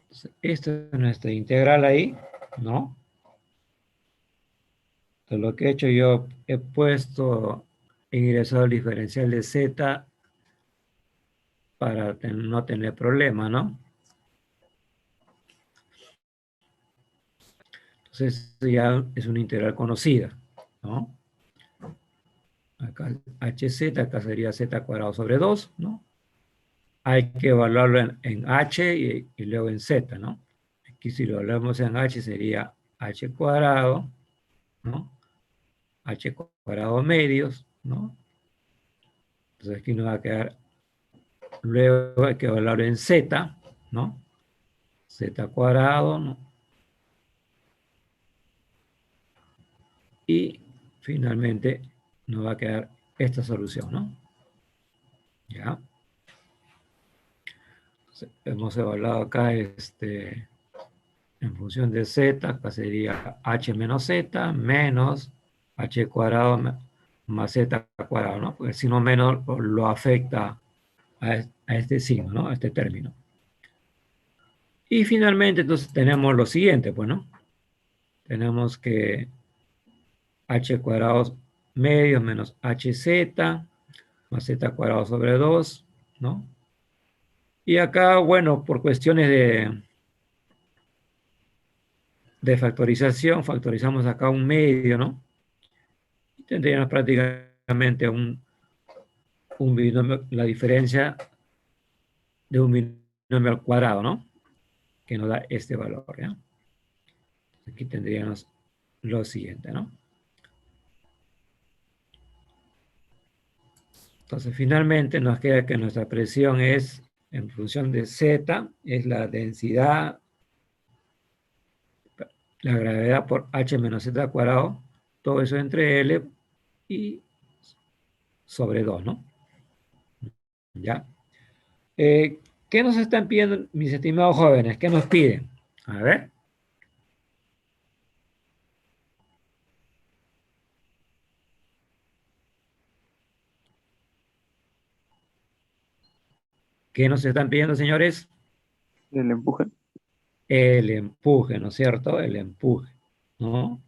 Entonces, esta es nuestra integral ahí, ¿no? Entonces, lo que he hecho yo, he puesto, he ingresado el diferencial de z para no tener problema, ¿no? Entonces, esto ya es una integral conocida, ¿no? Acá hz, acá sería z cuadrado sobre 2, ¿no? Hay que evaluarlo en h y luego en z, ¿no? Aquí si lo evaluamos en h sería h cuadrado, ¿no? H cuadrado medios, ¿no? Entonces aquí nos va a quedar, luego hay que evaluarlo en z, ¿no? Z cuadrado, ¿no? Y finalmente nos va a quedar esta solución, ¿no? Ya. Entonces, hemos evaluado acá en función de z, acá sería h menos z menos h cuadrado más z cuadrado, ¿no? Porque si no menos lo afecta a este signo, ¿no? A este término. Y finalmente entonces tenemos lo siguiente, pues, ¿no? Tenemos que h cuadrado medios menos hz más z cuadrado sobre 2, ¿no? Y acá, bueno, por cuestiones de factorización, factorizamos acá un medio, ¿no? Y tendríamos prácticamente un binomio, la diferencia de un binomio al cuadrado, ¿no? Que nos da este valor, ¿ya? Aquí tendríamos lo siguiente, ¿no? Entonces, finalmente nos queda que nuestra presión es, en función de Z, es la densidad, la gravedad por H menos Z cuadrado, todo eso entre L y sobre 2, ¿no? ¿Ya? ¿Qué nos están pidiendo, mis estimados jóvenes? ¿Qué nos piden? A ver. ¿Qué nos están pidiendo, señores? El empuje. El empuje, ¿no es cierto? El empuje, ¿no?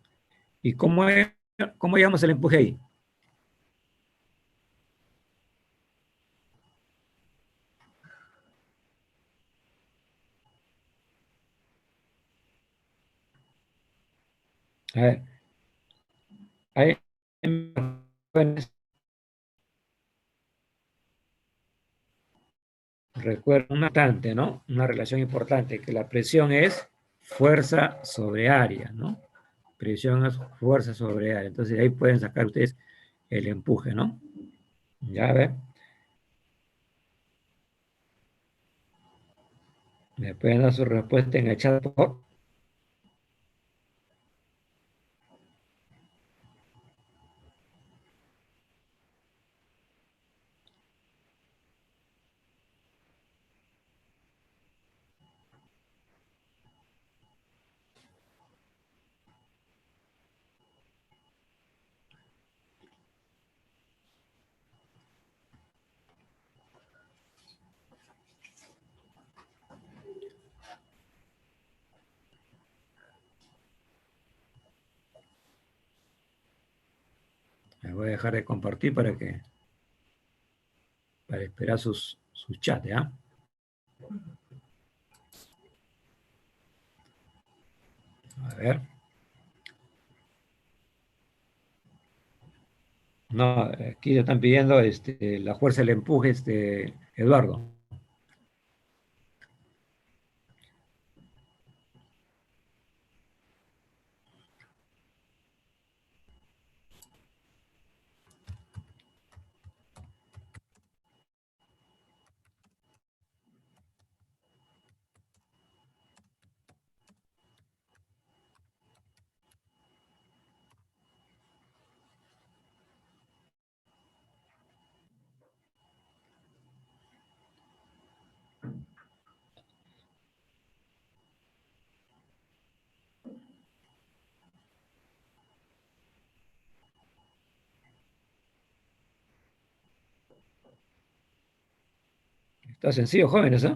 ¿Y cómo llamamos el empuje ahí? A ver, ahí, recuerda una constante, ¿no? Una relación importante, que la presión es fuerza sobre área, ¿no? Presión es fuerza sobre área. Entonces ahí pueden sacar ustedes el empuje, ¿no? Ya ven. Me pueden dar su respuesta en el chat, por favor. Me voy a dejar de compartir para esperar sus chats, ¿ya? A ver. No, aquí le están pidiendo la fuerza del empuje, Eduardo. Está sencillo, jóvenes, ¿eh?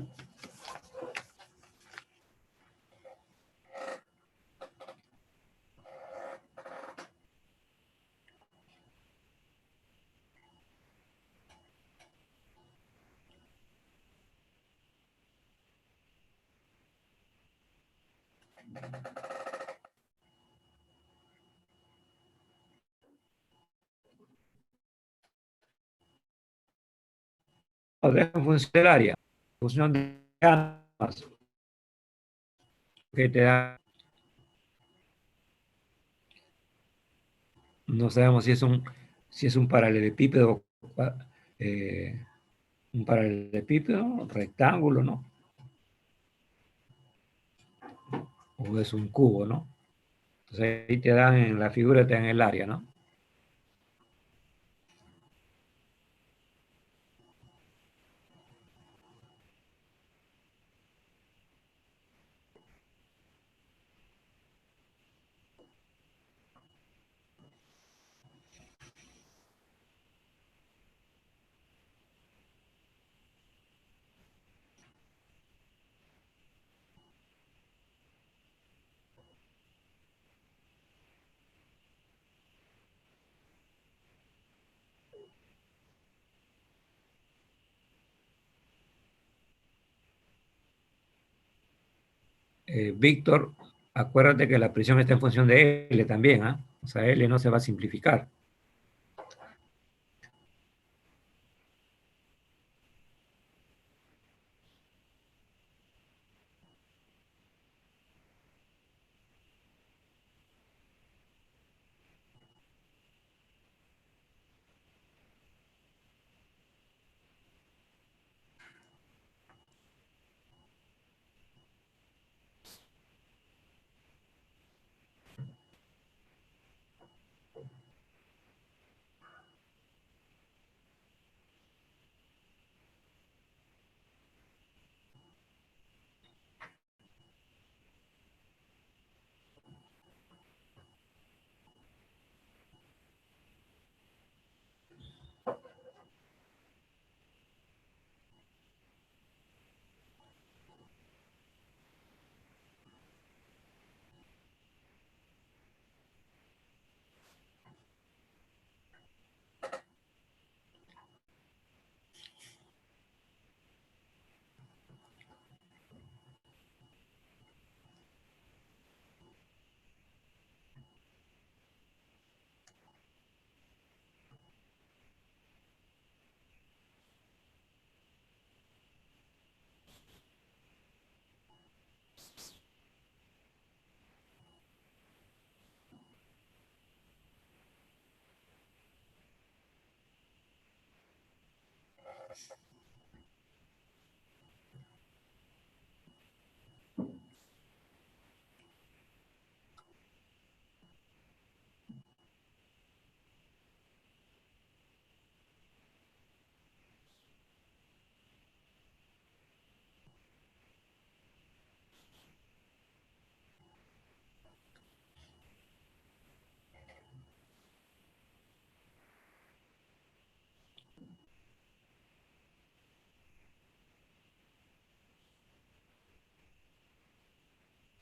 O deja en función del área, en función de ambas, que te da, no sabemos si es un paralelepípedo, eh, un paralelepípedo, un rectángulo, ¿no? O es un cubo, ¿no? Entonces ahí te dan en la figura, te dan el área, ¿no? Víctor, acuérdate que la presión está en función de L también, ¿ah? O sea, L no se va a simplificar.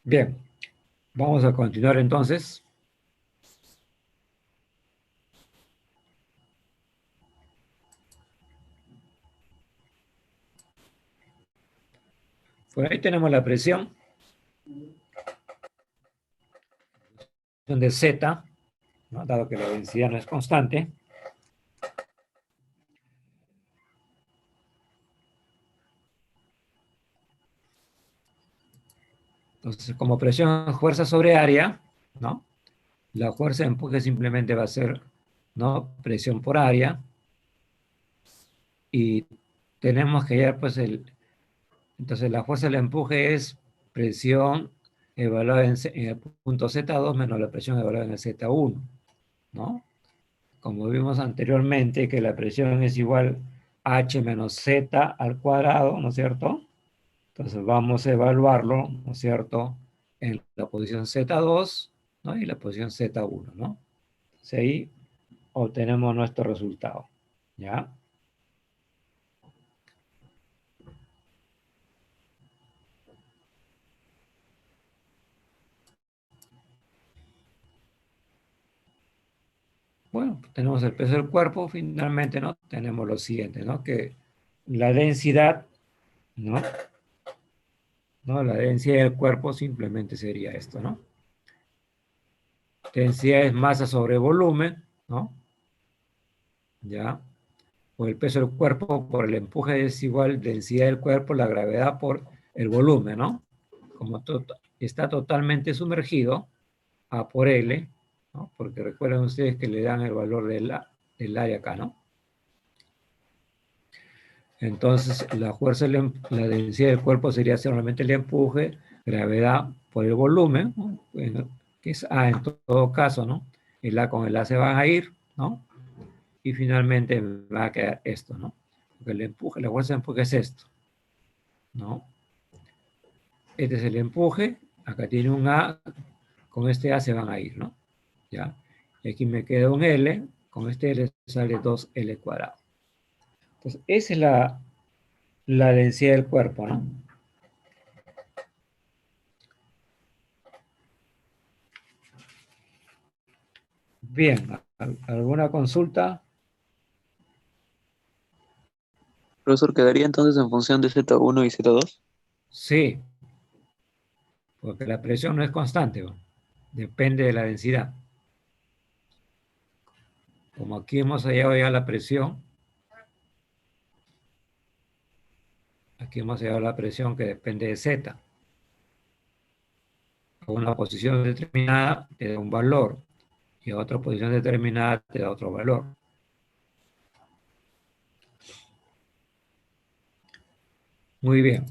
Bien, vamos a continuar entonces. Por ahí tenemos la presión de Z, ¿no? Dado que la densidad no es constante. Entonces, como presión fuerza sobre área, ¿no? La fuerza de empuje simplemente va a ser, ¿no? Presión por área. Y tenemos que hallar, pues, entonces la fuerza del empuje es presión evaluada en el punto Z2 menos la presión evaluada en el Z1, ¿no? Como vimos anteriormente, que la presión es igual a H menos Z al cuadrado, ¿no es cierto? Entonces vamos a evaluarlo, ¿no es cierto?, en la posición Z2, ¿no? Y la posición Z1, ¿no? Entonces ahí obtenemos nuestro resultado, ¿ya? Bueno, tenemos el peso del cuerpo, finalmente, ¿no? Tenemos lo siguiente, ¿no? Que la densidad, ¿no? ¿no? La densidad del cuerpo simplemente sería esto, ¿no? Densidad es masa sobre volumen, ¿no? ¿Ya? O el peso del cuerpo por el empuje es igual densidad del cuerpo, la gravedad por el volumen, ¿no? Como está totalmente sumergido, A por L, ¿no? Porque recuerden ustedes que le dan el valor del área acá, ¿no? Entonces, la fuerza, la densidad del cuerpo sería solamente el empuje, gravedad por el volumen, ¿no? Que es A en todo caso, ¿no? El A con el A se van a ir, ¿no? Y finalmente va a quedar esto, ¿no? Porque el empuje, la fuerza de empuje es esto, ¿no? Este es el empuje, acá tiene un A, con este A se van a ir, ¿no? ¿Ya? Y aquí me queda un L, con este L sale 2L cuadrado. Entonces, esa es la densidad del cuerpo, ¿no? Bien, ¿alguna consulta? Profesor, ¿quedaría entonces en función de Z1 y Z2? Sí, porque la presión no es constante, ¿no? Depende de la densidad. Como aquí hemos hallado ya la presión, aquí hemos hallado la presión que depende de Z. A una posición determinada te da un valor y a otra posición determinada te da otro valor. Muy bien.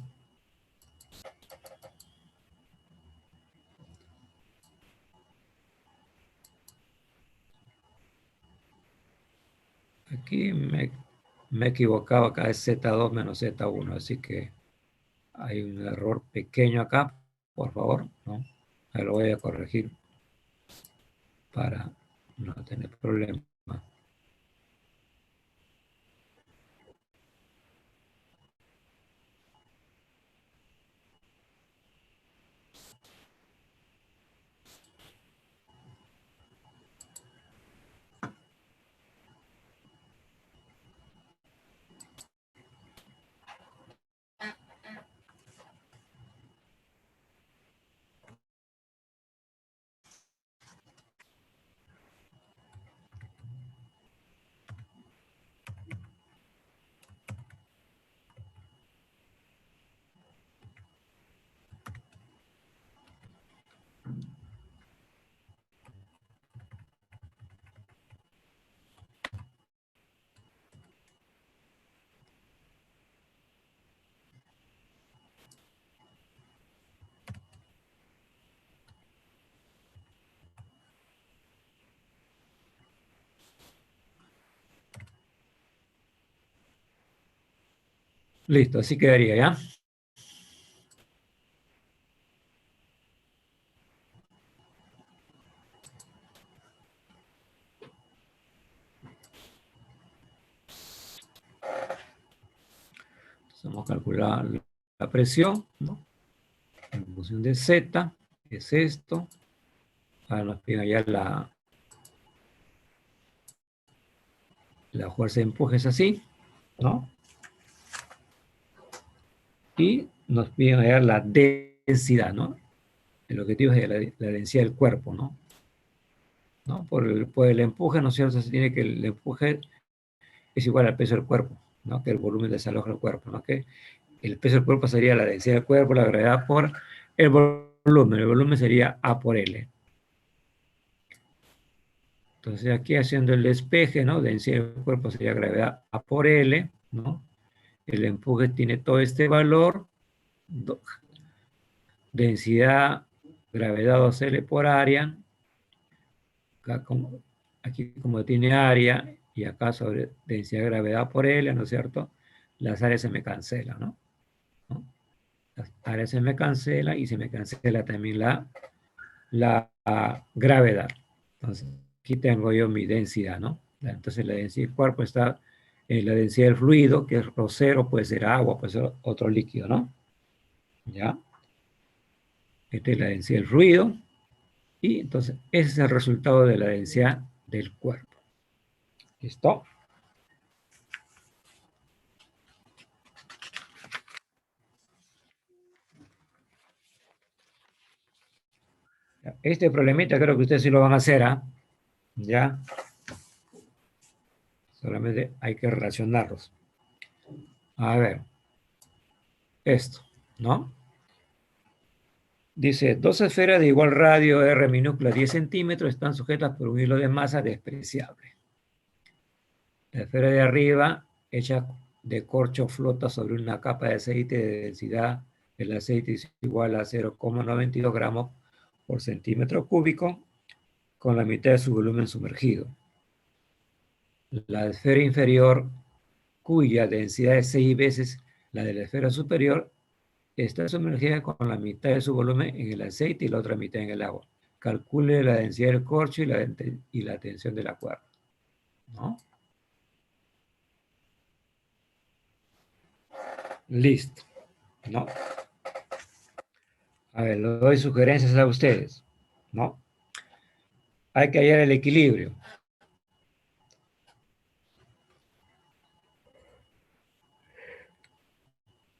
Aquí me he equivocado, acá es Z2 menos Z1, así que hay un error pequeño acá, por favor, ¿no? Me lo voy a corregir para no tener problema. Listo, así quedaría, ¿ya? Entonces vamos a calcular la presión, ¿no? En función de Z, es esto. Ahora nos piden ya la fuerza de empuje es así, ¿no? Y nos piden hallar la densidad, ¿no? El objetivo es la densidad del cuerpo, ¿no? ¿No? Por el empuje, ¿no es cierto? Se tiene que el empuje es igual al peso del cuerpo, ¿no? Que el volumen desaloja el cuerpo, ¿no? Que el peso del cuerpo sería la densidad del cuerpo, la gravedad por el volumen sería A por L. Entonces aquí haciendo el despeje, ¿no? Densidad del cuerpo sería gravedad A por L, ¿no? El empuje tiene todo este valor, densidad, gravedad 2L por área, aquí como tiene área y acá sobre densidad de gravedad por L, ¿no es cierto? Las áreas se me cancelan, ¿no? Las áreas se me cancelan y se me cancela también la gravedad. Entonces, aquí tengo yo mi densidad, ¿no? Entonces, la densidad del cuerpo está en la densidad del fluido, que es rocero, puede ser agua, puede ser otro líquido, ¿no? ¿Ya? Esta es la densidad del fluido. Y entonces, ese es el resultado de la densidad del cuerpo. ¿Listo? Este problemita creo que ustedes sí lo van a hacer, ¿ah? ¿Ya? Solamente hay que relacionarlos. A ver, esto, ¿no? Dice, dos esferas de igual radio R minúscula 10 centímetros están sujetas por un hilo de masa despreciable. La esfera de arriba, hecha de corcho, flota sobre una capa de aceite de densidad del aceite es igual a 0,92 gramos por centímetro cúbico, con la mitad de su volumen sumergido. La esfera inferior, cuya densidad es 6 veces la de la esfera superior, está sumergida con la mitad de su volumen en el aceite y la otra mitad en el agua. Calcule la densidad del corcho y la tensión de la cuerda, ¿no? Listo, ¿no? A ver, le doy sugerencias a ustedes, ¿no? Hay que hallar el equilibrio.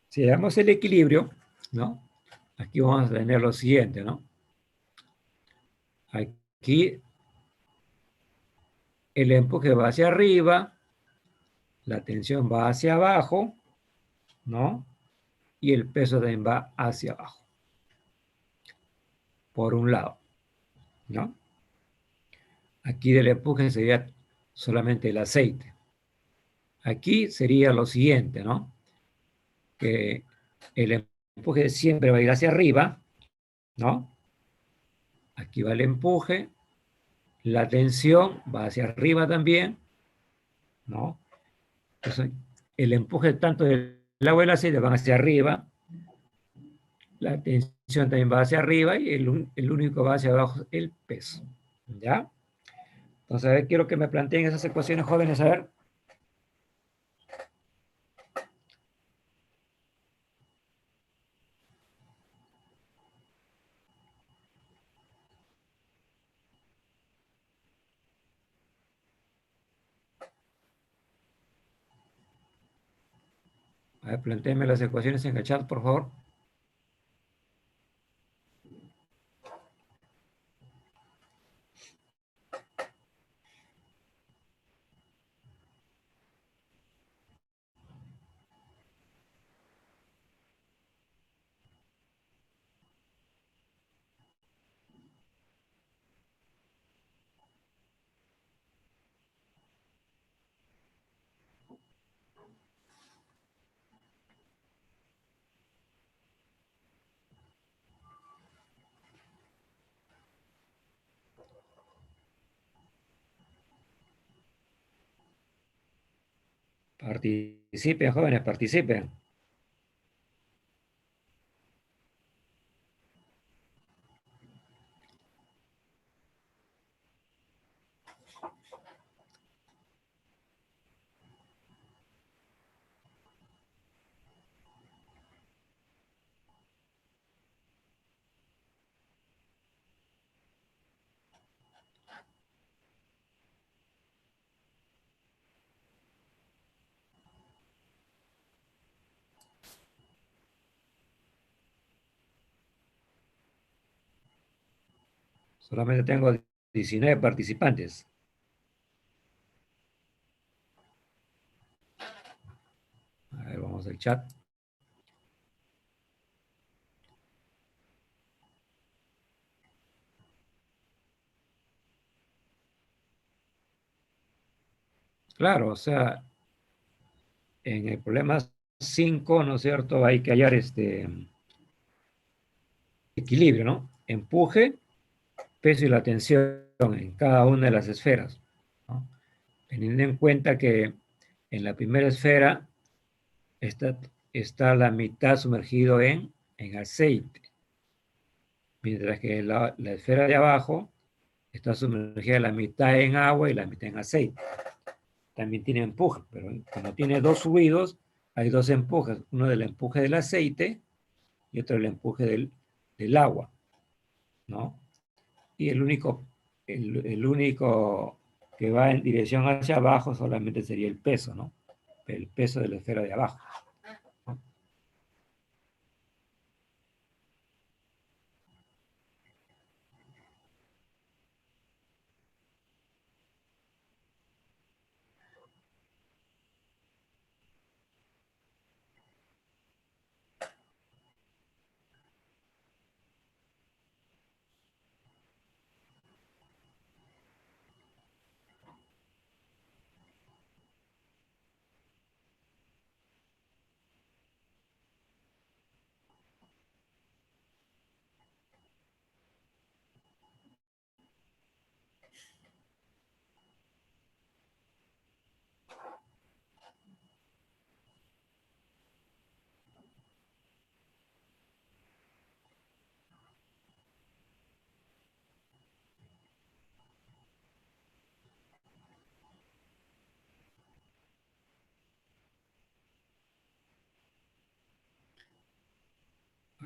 Si hallamos el equilibrio, ¿no? Aquí vamos a tener lo siguiente, ¿no? Aquí el empuje va hacia arriba, la tensión va hacia abajo, ¿no? Y el peso también va hacia abajo. Por un lado, ¿no? Aquí del empuje sería solamente el aceite. Aquí sería lo siguiente, ¿no? Que el empuje siempre va a ir hacia arriba, ¿no? Aquí va el empuje, la tensión va hacia arriba también, ¿no? Entonces, el empuje tanto del agua y el aceite van hacia arriba, la tensión también va hacia arriba y el único que va hacia abajo es el peso, ¿ya? Entonces, a ver, quiero que me planteen esas ecuaciones, jóvenes, a ver. A ver, plantéenme las ecuaciones en el chat, por favor. Participen, jóvenes, participen. Solamente tengo 19 participantes. A ver, vamos al chat. Claro, o sea, en el problema 5, ¿no es cierto? Hay que hallar este equilibrio, ¿no? Empuje, peso y la tensión en cada una de las esferas, ¿no? Teniendo en cuenta que en la primera esfera está la mitad sumergido en aceite, mientras que la esfera de abajo está sumergida la mitad en agua y la mitad en aceite. También tiene empuje, pero como tiene dos subidos, hay dos empujes, uno del empuje del aceite y otro del empuje del agua, ¿no? Y el único que va en dirección hacia abajo solamente sería el peso, ¿no? El peso de la esfera de abajo.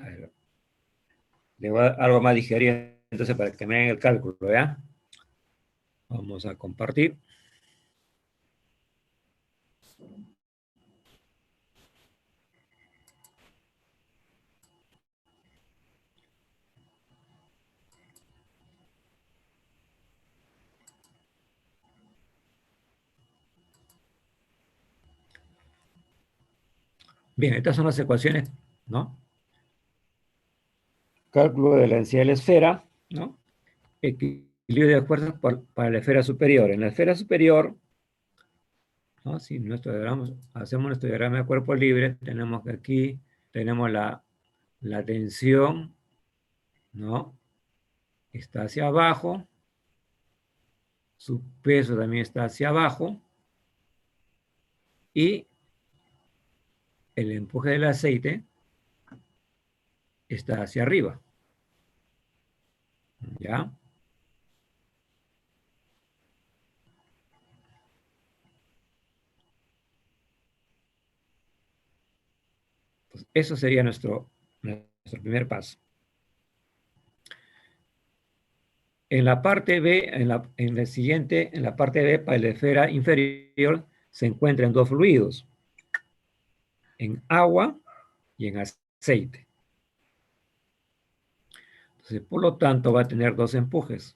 A ver, le voy a dar algo más digerido, entonces, para que me hagan el cálculo, ¿ya? Vamos a compartir. Bien, estas son las ecuaciones, ¿no? Cálculo de la densidad de la esfera, ¿no? Equilibrio de fuerzas para la esfera superior. En la esfera superior, ¿no? Si hacemos nuestro diagrama de cuerpo libre, tenemos que aquí tenemos la tensión, ¿no? Está hacia abajo, su peso también está hacia abajo, y el empuje del aceite está hacia arriba, ¿ya? Pues eso sería nuestro primer paso. En la parte B, en la siguiente, en la parte B, para la esfera inferior, se encuentran dos fluidos, en agua y en aceite. Entonces, por lo tanto, va a tener dos empujes.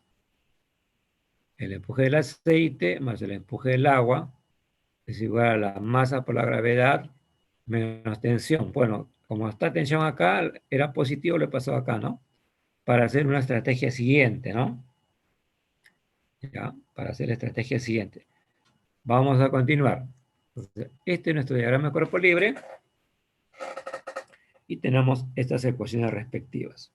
El empuje del aceite más el empuje del agua es igual a la masa por la gravedad menos tensión. Bueno, como está tensión acá, era positivo, le pasó acá, ¿no? Para hacer una estrategia siguiente, ¿no? ¿Ya? Para hacer la estrategia siguiente. Vamos a continuar. Entonces, este es nuestro diagrama de cuerpo libre y tenemos estas ecuaciones respectivas.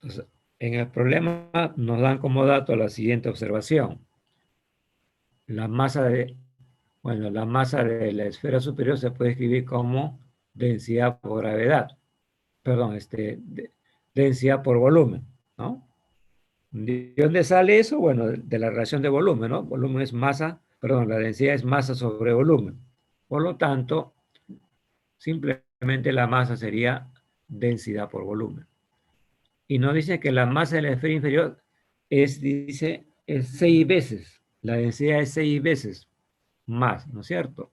Entonces, en el problema nos dan como dato la siguiente observación. La masa la masa de la esfera superior se puede escribir como densidad por gravedad. Perdón, densidad por volumen, ¿no? ¿De dónde sale eso? Bueno, de la relación de volumen, ¿no? Volumen es masa, perdón, la densidad es masa sobre volumen. Por lo tanto, simplemente la masa sería densidad por volumen. Y nos dice que la masa de la esfera inferior es 6 veces, la densidad es 6 veces más, ¿no es cierto?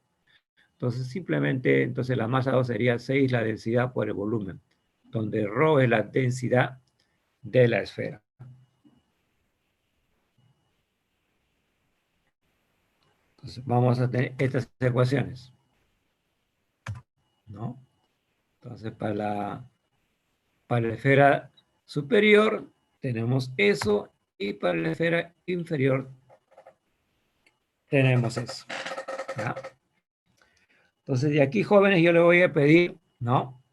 Entonces, simplemente, entonces la masa 2 sería 6 la densidad por el volumen, donde ρ es la densidad de la esfera. Entonces, vamos a tener estas ecuaciones, ¿no? Entonces, para la esfera superior tenemos eso, y para la esfera inferior tenemos eso, ¿ya? Entonces, de aquí, jóvenes, yo le voy a pedir, ¿no?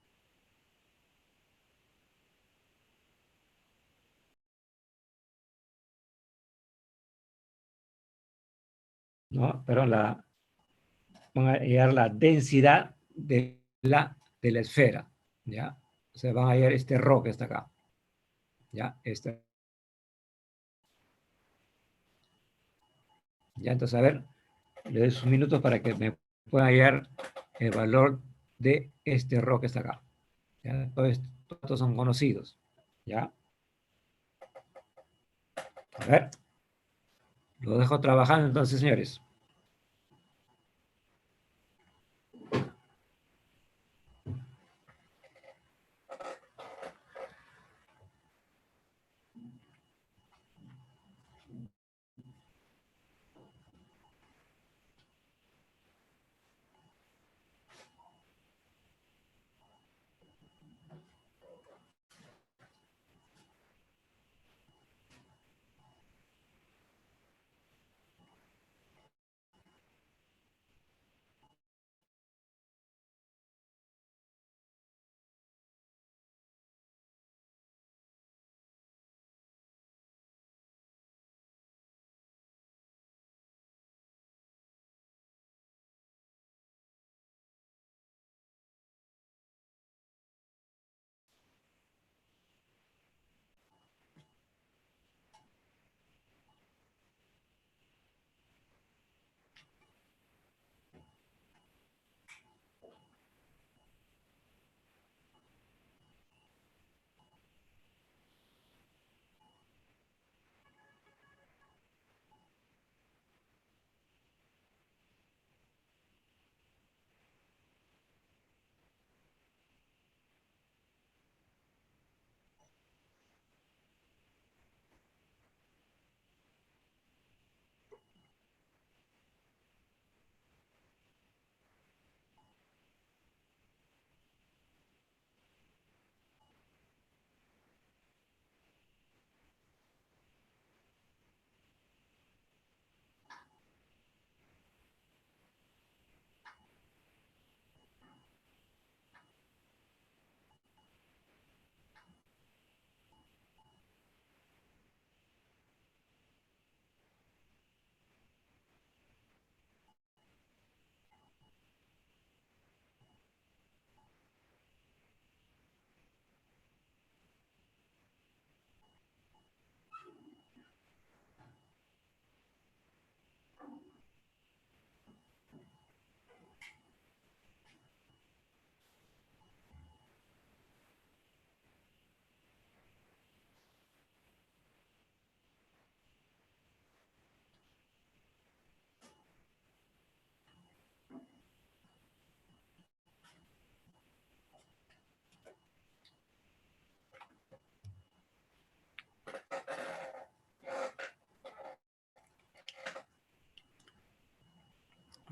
¿No? Pero van a hallar la densidad de la esfera, ¿ya? O sea, van a hallar este ρ que está acá, ¿ya? Ya, entonces, a ver, le doy sus minutos para que me puedan hallar el valor de este ρ que está acá. ¿Ya? Todos estos son conocidos, ¿ya? A ver, lo dejo trabajando entonces, señores.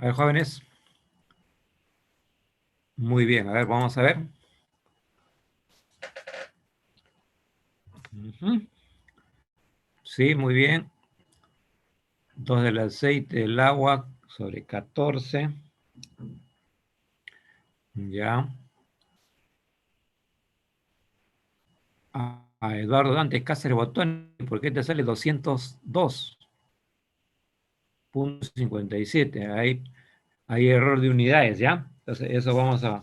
A ver, jóvenes. Muy bien, a ver, vamos a ver. Ujú. Sí, muy bien. 2 del aceite, del agua, sobre 14. Ya. A Eduardo Dante Cáceres Botón, ¿por qué te sale 202.57? Hay error de unidades, ¿ya? Entonces, eso vamos a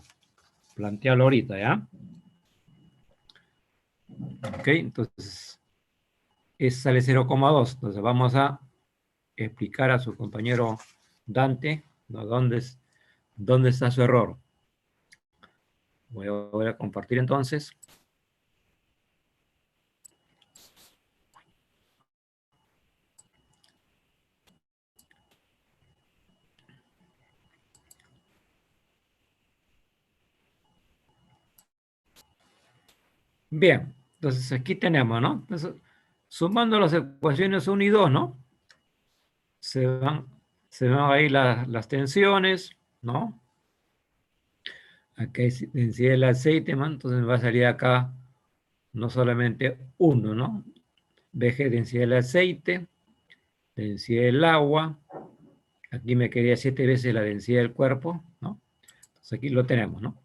plantearlo ahorita, ¿ya? Ok, entonces, sale 0,2. Entonces, vamos a explicar a su compañero Dante, ¿no? ¿Dónde está su error? Voy a compartir entonces. Bien, entonces aquí tenemos, ¿no? Entonces, sumando las ecuaciones 1 y 2, ¿no? Se van, se van ahí las tensiones, ¿no? Acá hay densidad del aceite, ¿no? Entonces me va a salir acá no solamente 1, ¿no? VG, densidad del aceite, densidad del agua. Aquí me quería 7 veces la densidad del cuerpo, ¿no? Entonces aquí lo tenemos, ¿no?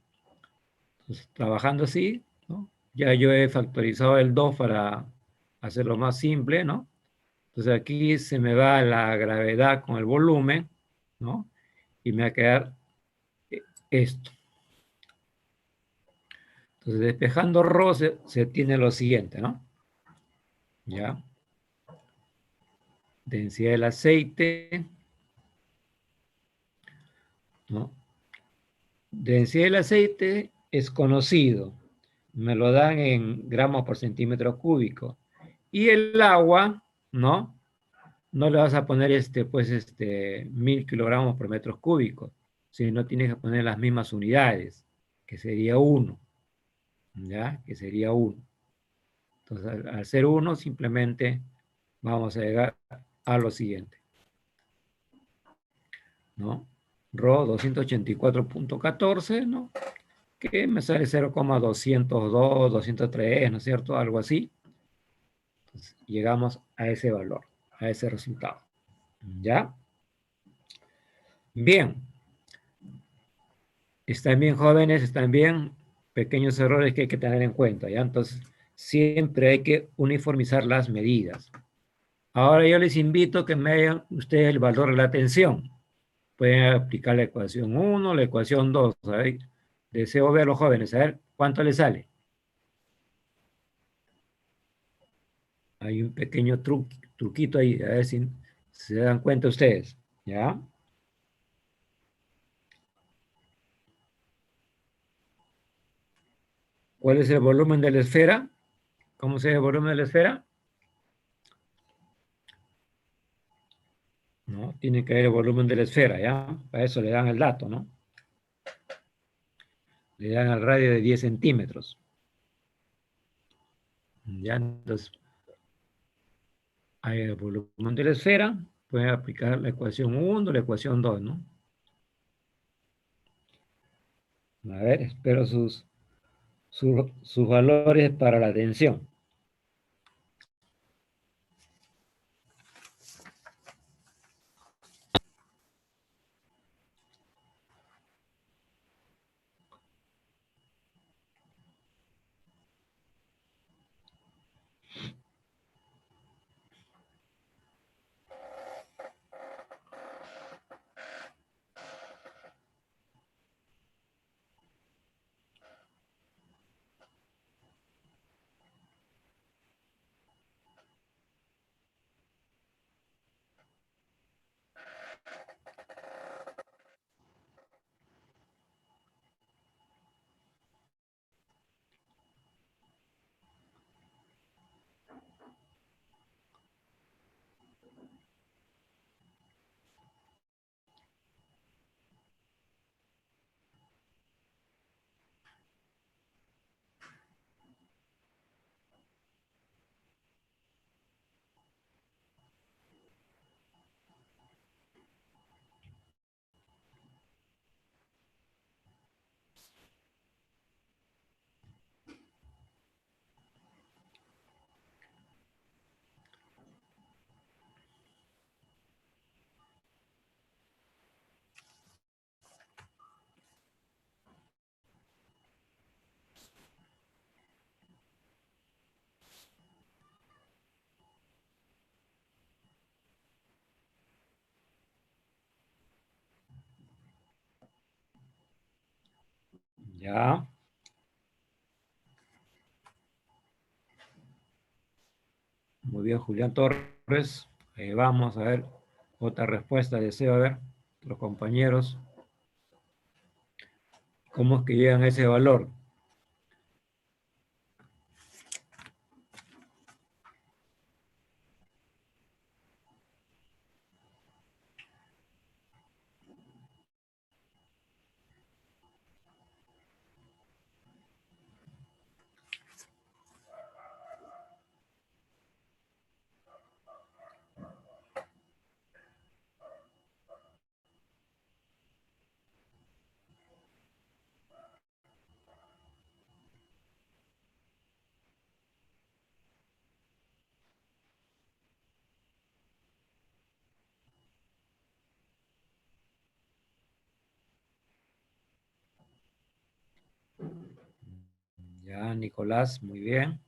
Entonces, trabajando así, ¿no? Ya yo he factorizado el 2 para hacerlo más simple, ¿no? Entonces aquí se me va la gravedad con el volumen, ¿no? Y me va a quedar esto. Entonces despejando ρ se tiene lo siguiente, ¿no? Ya. Densidad del aceite, ¿no? Densidad del aceite es conocido. Me lo dan en gramos por centímetro cúbico. Y el agua, ¿no? No le vas a poner pues 1000 kilogramos por metro cúbico, sino tienes que poner las mismas unidades, que sería 1, ¿ya? Que sería 1. Entonces, al ser 1, simplemente vamos a llegar a lo siguiente, ¿no? Rho 284.14, ¿no? Que me sale 0,202, 203, ¿no es cierto? Algo así. Entonces, llegamos a ese valor, a ese resultado, ¿ya? Bien. Están bien, jóvenes, están bien, pequeños errores que hay que tener en cuenta, ¿ya? Entonces, siempre hay que uniformizar las medidas. Ahora yo les invito a que me hagan ustedes el valor de la tensión. Pueden aplicar la ecuación 1, la ecuación 2. A ver, deseo ver a los jóvenes, a ver cuánto les sale. Hay un pequeño truquito ahí, a ver si se dan cuenta ustedes, ¿ya? ¿Cuál es el volumen de la esfera? ¿Cómo se ve el volumen de la esfera? ¿No? Tiene que ver el volumen de la esfera, ¿ya? Para eso le dan el dato, ¿no? Le dan al radio de 10 centímetros. ¿Ya? Entonces, hay el volumen de la esfera, pueden aplicar la ecuación 1, la ecuación 2, ¿no? A ver, espero sus valores para la tensión. Ya. Muy bien, Julián Torres. Vamos a ver otra respuesta. Deseo ver los compañeros cómo es que llegan a ese valor. Ya, Nicolás, muy bien.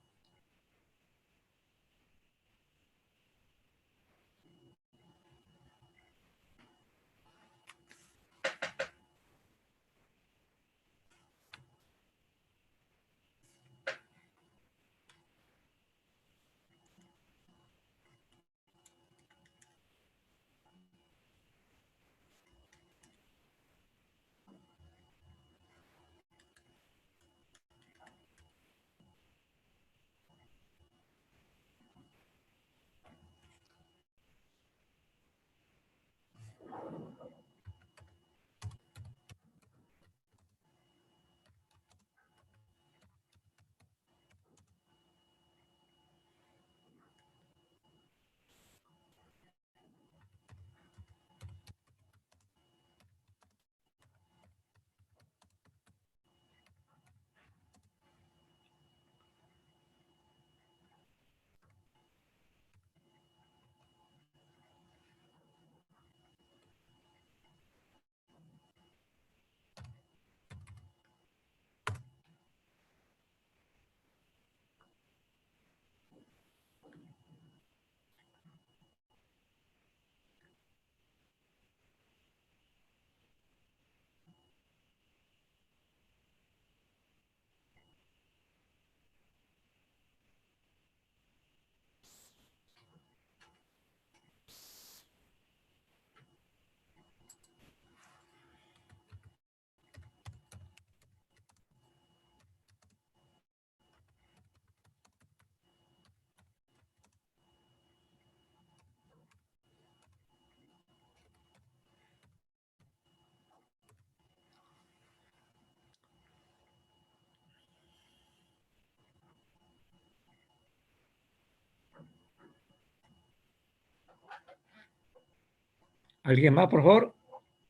¿Alguien más, por favor?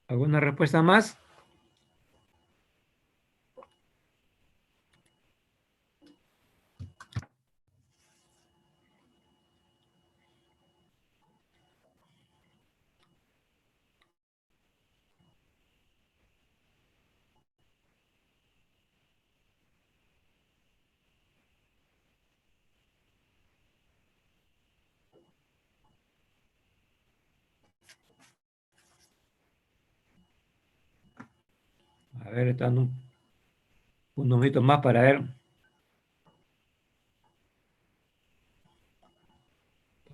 ¿Alguna respuesta más? A ver, están unos minutos más para ver.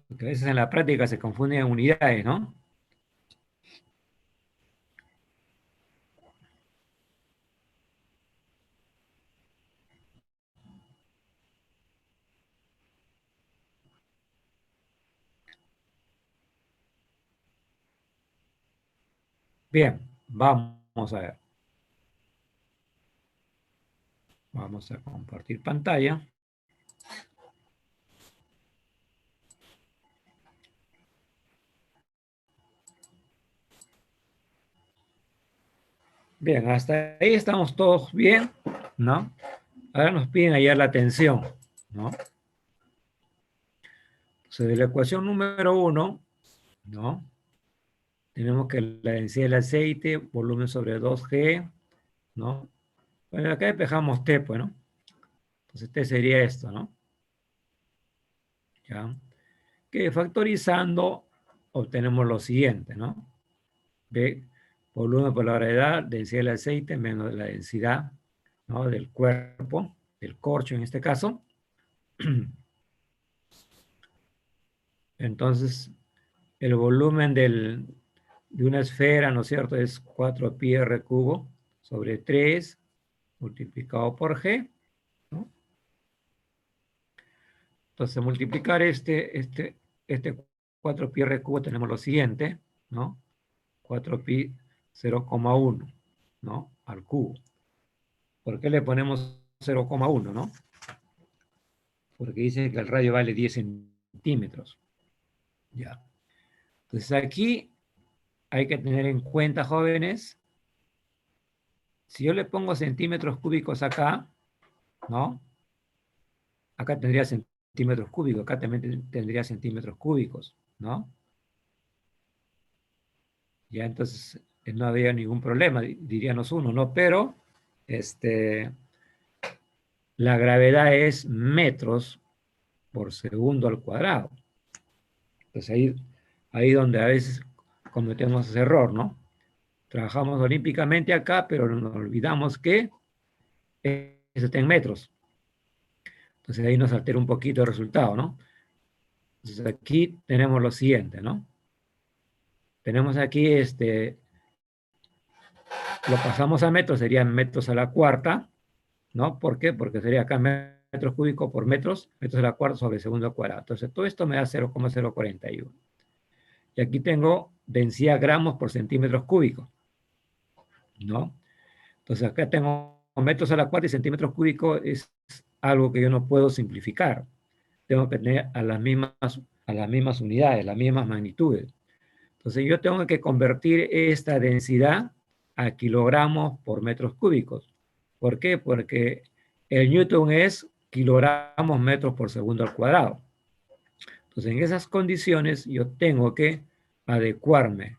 Porque a veces en la práctica se confunden unidades, ¿no? Bien, vamos a ver. Vamos a compartir pantalla. Bien, hasta ahí estamos todos bien, ¿no? Ahora nos piden hallar la tensión, ¿no? Entonces, de la ecuación número 1, ¿no? Tenemos que la densidad del aceite, volumen sobre 2G, ¿no? Bueno, acá despejamos T, pues, ¿no? Entonces, T sería esto, ¿no? ¿Ya? Que factorizando obtenemos lo siguiente, ¿no? B, volumen por la gravedad, densidad del aceite menos la densidad ¿no? Del cuerpo, del corcho en este caso. Entonces, el volumen de una esfera, ¿no es cierto?, es 4πr cubo sobre 3 multiplicado por g, ¿no? Entonces, multiplicar este 4πr cubo tenemos lo siguiente, ¿no? 4pi 0,1, ¿no? Al cubo. ¿Por qué le ponemos 0,1, no? Porque dice que el radio vale 10 centímetros. Ya. Entonces aquí hay que tener en cuenta, jóvenes, si yo le pongo centímetros cúbicos acá, ¿no? Acá tendría centímetros cúbicos, acá también tendría centímetros cúbicos, ¿no? Ya entonces no había ningún problema, diríamos uno, ¿no? Pero la gravedad es metros por segundo al cuadrado. Entonces ahí donde a veces cometemos ese error, ¿no? Trabajamos olímpicamente acá, pero nos olvidamos que eso está en metros. Entonces ahí nos altera un poquito el resultado, ¿no? Entonces aquí tenemos lo siguiente, ¿no? Tenemos aquí, lo pasamos a metros, serían metros a la cuarta, ¿no? ¿Por qué? Porque sería acá metros cúbicos por metros a la cuarta sobre segundo al cuadrado. Entonces todo esto me da 0,041. Y aquí tengo densidad gramos por centímetros cúbicos, ¿no? Entonces acá tengo metros a la cuarta y centímetros cúbicos es algo que yo no puedo simplificar. Tengo que tener a las mismas unidades, las mismas magnitudes. Entonces yo tengo que convertir esta densidad a kilogramos por metros cúbicos. ¿Por qué? Porque el Newton es kilogramos metros por segundo al cuadrado. Entonces en esas condiciones yo tengo que adecuarme.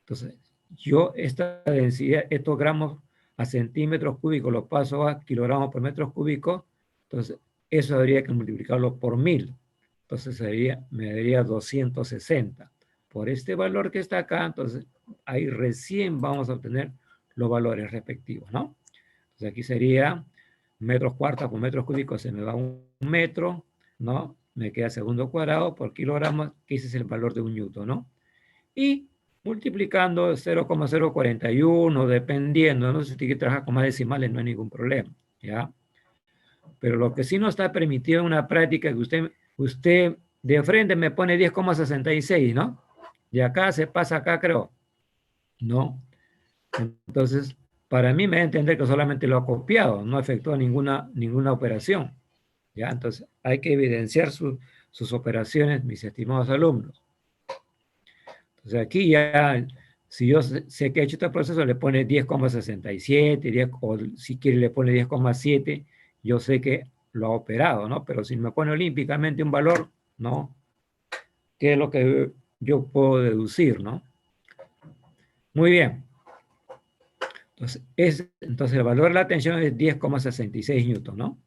Entonces yo esta densidad, estos gramos a centímetros cúbicos lo paso a kilogramos por metros cúbicos. Entonces eso habría que multiplicarlo por 1000. Entonces me daría 260. Por este valor que está acá, entonces ahí recién vamos a obtener los valores respectivos, ¿no? Entonces aquí sería metros cuarta por metros cúbicos, se me va un metro, ¿no? Me queda segundo cuadrado por kilogramos, que ese es el valor de un newton, ¿no? Y multiplicando 0,041, dependiendo, ¿no? Si usted quiere trabajar con más decimales, no hay ningún problema, ¿ya? Pero lo que sí no está permitido en una práctica es que usted de frente me pone 10,66, ¿no? Y acá se pasa acá, creo. No. Entonces, para mí me da a entender que solamente lo ha copiado, no efectuó ninguna operación. ¿Ya? Entonces, hay que evidenciar sus operaciones, mis estimados alumnos. Entonces, aquí ya, si yo sé que ha hecho este proceso, le pone 10,67, o si quiere le pone 10,7, yo sé que lo ha operado, ¿no? Pero si me pone olímpicamente un valor, ¿no? ¿Qué es lo que yo puedo deducir, ¿no? Muy bien. Entonces el valor de la tensión es 10,66 newton, ¿no?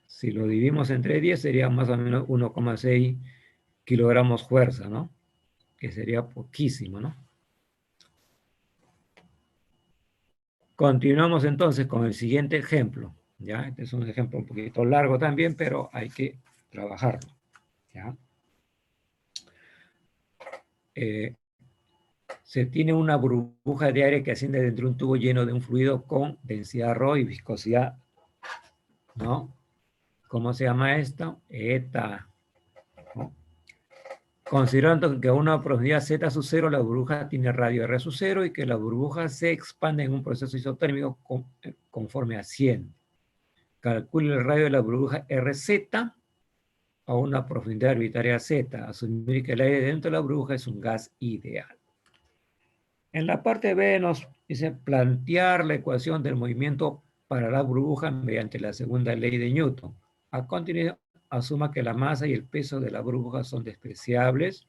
Si lo dividimos entre 10 sería más o menos 1,6 kilogramos fuerza, ¿no? Que sería poquísimo, ¿no? Continuamos entonces con el siguiente ejemplo, ¿ya? Este es un ejemplo un poquito largo también, pero hay que trabajarlo, ¿ya? Se tiene una burbuja de aire que asciende dentro de un tubo lleno de un fluido con densidad ρ y viscosidad, ¿no? ¿Cómo se llama esto? Eta, ¿no? Considerando que a una profundidad z sub 0 la burbuja tiene radio r sub 0 y que la burbuja se expande en un proceso isotérmico conforme asciende. Calcule el radio de la burbuja RZ a una profundidad arbitraria z. Asumir que el aire dentro de la burbuja es un gas ideal. En la parte B nos dice plantear la ecuación del movimiento para la burbuja mediante la segunda ley de Newton. A continuación, asuma que la masa y el peso de la burbuja son despreciables.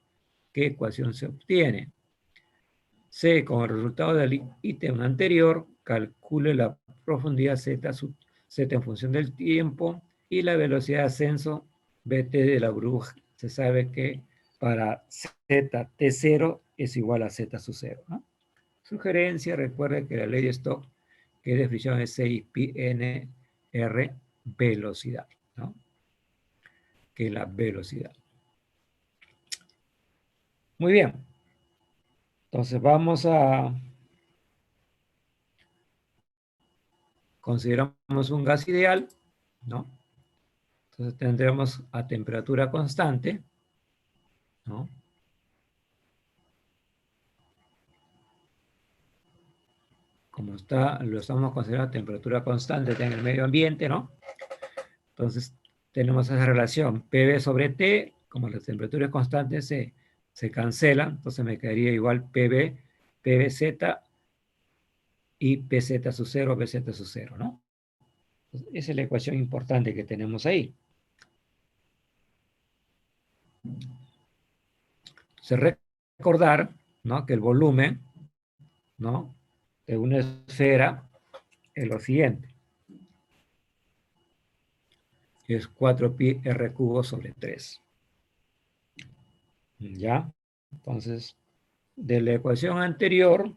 ¿Qué ecuación se obtiene? C, con el resultado del ítem anterior, calcule la profundidad z en función del tiempo y la velocidad de ascenso bt de la burbuja. Se sabe que para z t0 es igual a z sub 0, ¿no? Sugerencia, recuerde que la ley de Stokes, que de fricción es 6 pi n r velocidad, ¿no? Que es la velocidad. Muy bien. Entonces vamos a... Consideramos un gas ideal, ¿no? Entonces tendremos a temperatura constante, ¿no? Como está, lo estamos considerando a temperatura constante en el medio ambiente, ¿no? Entonces tenemos esa relación PV sobre T, como las temperaturas constantes se cancelan, entonces me quedaría igual PV, PVZ y PZ sub 0, PZ sub 0, ¿no? Entonces, esa es la ecuación importante que tenemos ahí. Entonces, recordar, ¿no?, que el volumen, ¿no?, de una esfera es lo siguiente. Es 4 pi r cubo sobre 3. ¿Ya? Entonces, de la ecuación anterior,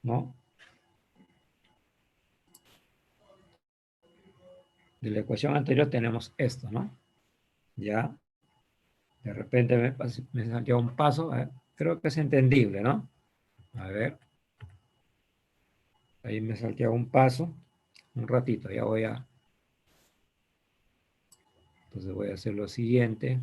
¿no? De la ecuación anterior tenemos esto, ¿no? Ya. De repente me salió un paso. Creo que es entendible, ¿no? A ver. Ahí me salteaba un paso. Un ratito, ya voy a... Entonces voy a hacer lo siguiente.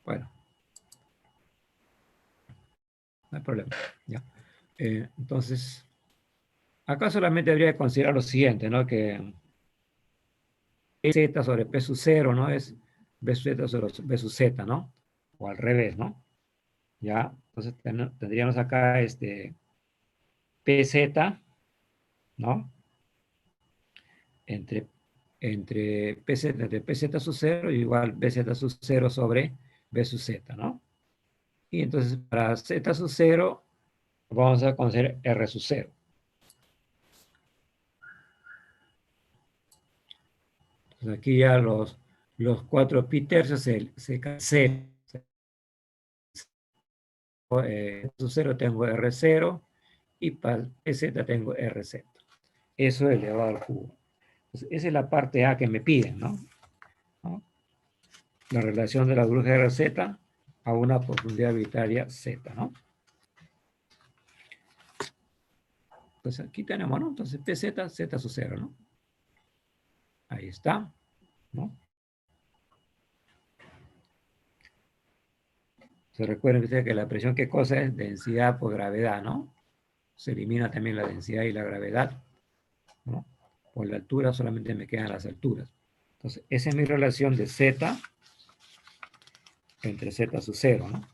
Bueno, no hay problema. ¿Ya? Entonces, acá solamente habría que considerar lo siguiente, ¿no? Que Z sobre P sub 0, ¿no? Es B sub Z sobre B sub Z, ¿no? O al revés, ¿no? ¿Ya? Entonces tendríamos acá PZ, ¿no? Entre PZ, entre PZ sub 0 igual BZ sub 0 sobre B sub Z, ¿no? Y entonces para Z sub 0 vamos a conocer R sub 0. Entonces aquí ya los 4 pi tercios se cancelan. Sub 0 tengo R0 y para PZ tengo RZ. Eso elevado al cubo. Entonces, esa es la parte A que me piden, ¿no? La relación de la burbuja RZ a una profundidad arbitraria Z, ¿no? Pues aquí tenemos, ¿no? Entonces PZ, Z sub 0, ¿no? Ahí está, ¿no? Se recuerden ustedes que la presión, ¿qué cosa es? Densidad por gravedad, ¿no? Se elimina también la densidad y la gravedad, ¿no? Por la altura solamente me quedan las alturas. Entonces, esa es mi relación de Z entre Z sub 0, ¿no?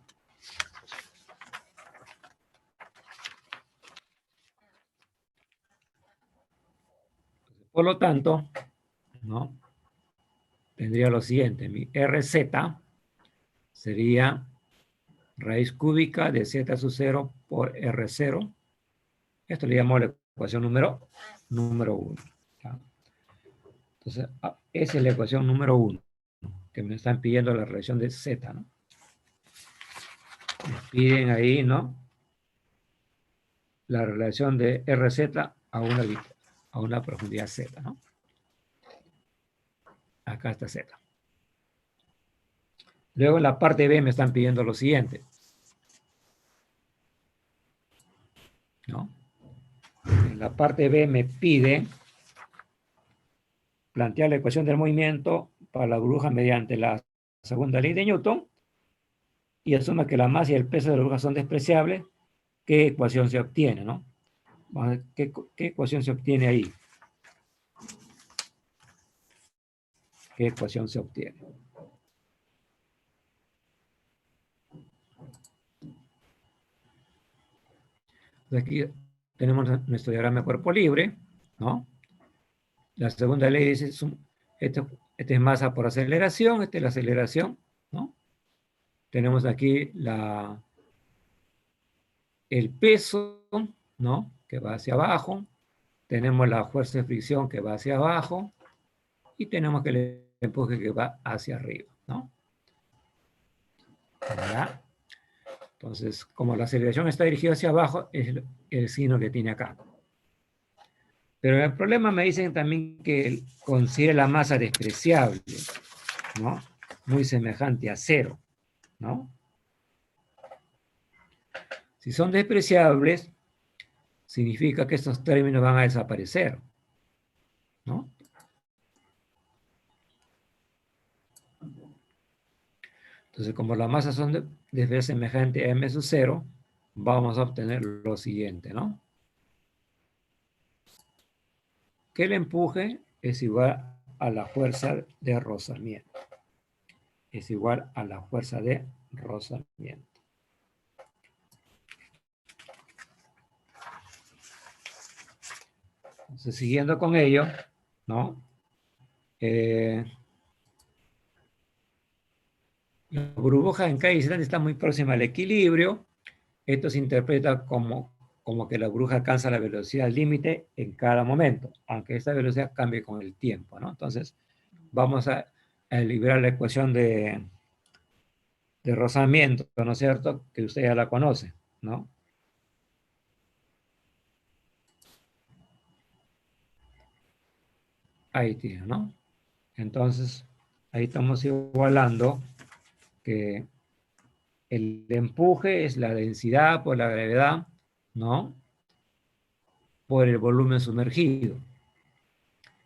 Por lo tanto, ¿no?, tendría lo siguiente. Mi RZ sería raíz cúbica de Z sub 0 por R0. Esto le llamo la ecuación número 1. ¿Ya? Entonces, esa es la ecuación número 1, que me están pidiendo la relación de Z, ¿no? Me piden ahí, ¿no?, la relación de RZ a una profundidad Z, ¿no? Acá está Z. Luego en la parte B me están pidiendo lo siguiente, ¿no? En la parte B me pide plantear la ecuación del movimiento para la burbuja mediante la segunda ley de Newton y asuma que la masa y el peso de la burbuja son despreciables. ¿Qué ecuación se obtiene, no? ¿Qué ecuación se obtiene ahí? ¿Qué ecuación se obtiene? Aquí tenemos nuestro diagrama de cuerpo libre, ¿no? La segunda ley dice, este es masa por aceleración, esta es la aceleración, ¿no? Tenemos aquí el peso, ¿no? Que va hacia abajo. Tenemos la fuerza de fricción que va hacia abajo. Y tenemos que el empuje que va hacia arriba, ¿no? ¿Ya? Entonces, como la aceleración está dirigida hacia abajo, es el signo que tiene acá. Pero el problema me dicen también que considere la masa despreciable, ¿no? Muy semejante a cero, ¿no? Si son despreciables, significa que estos términos van a desaparecer, ¿no? Entonces, como las masas son de semejante a m sub 0, vamos a obtener lo siguiente, ¿no? Que el empuje es igual a la fuerza de rozamiento. Es igual a la fuerza de rozamiento. Entonces, siguiendo con ello, ¿no? La burbuja en cada instante está muy próxima al equilibrio. Esto se interpreta como que la burbuja alcanza la velocidad límite en cada momento, aunque esta velocidad cambie con el tiempo, ¿no? Entonces, vamos a liberar la ecuación de rozamiento, ¿no es cierto? Que usted ya la conoce, ¿no? Ahí tiene, ¿no? Entonces, ahí estamos igualando que el empuje es la densidad por la gravedad, ¿no? Por el volumen sumergido,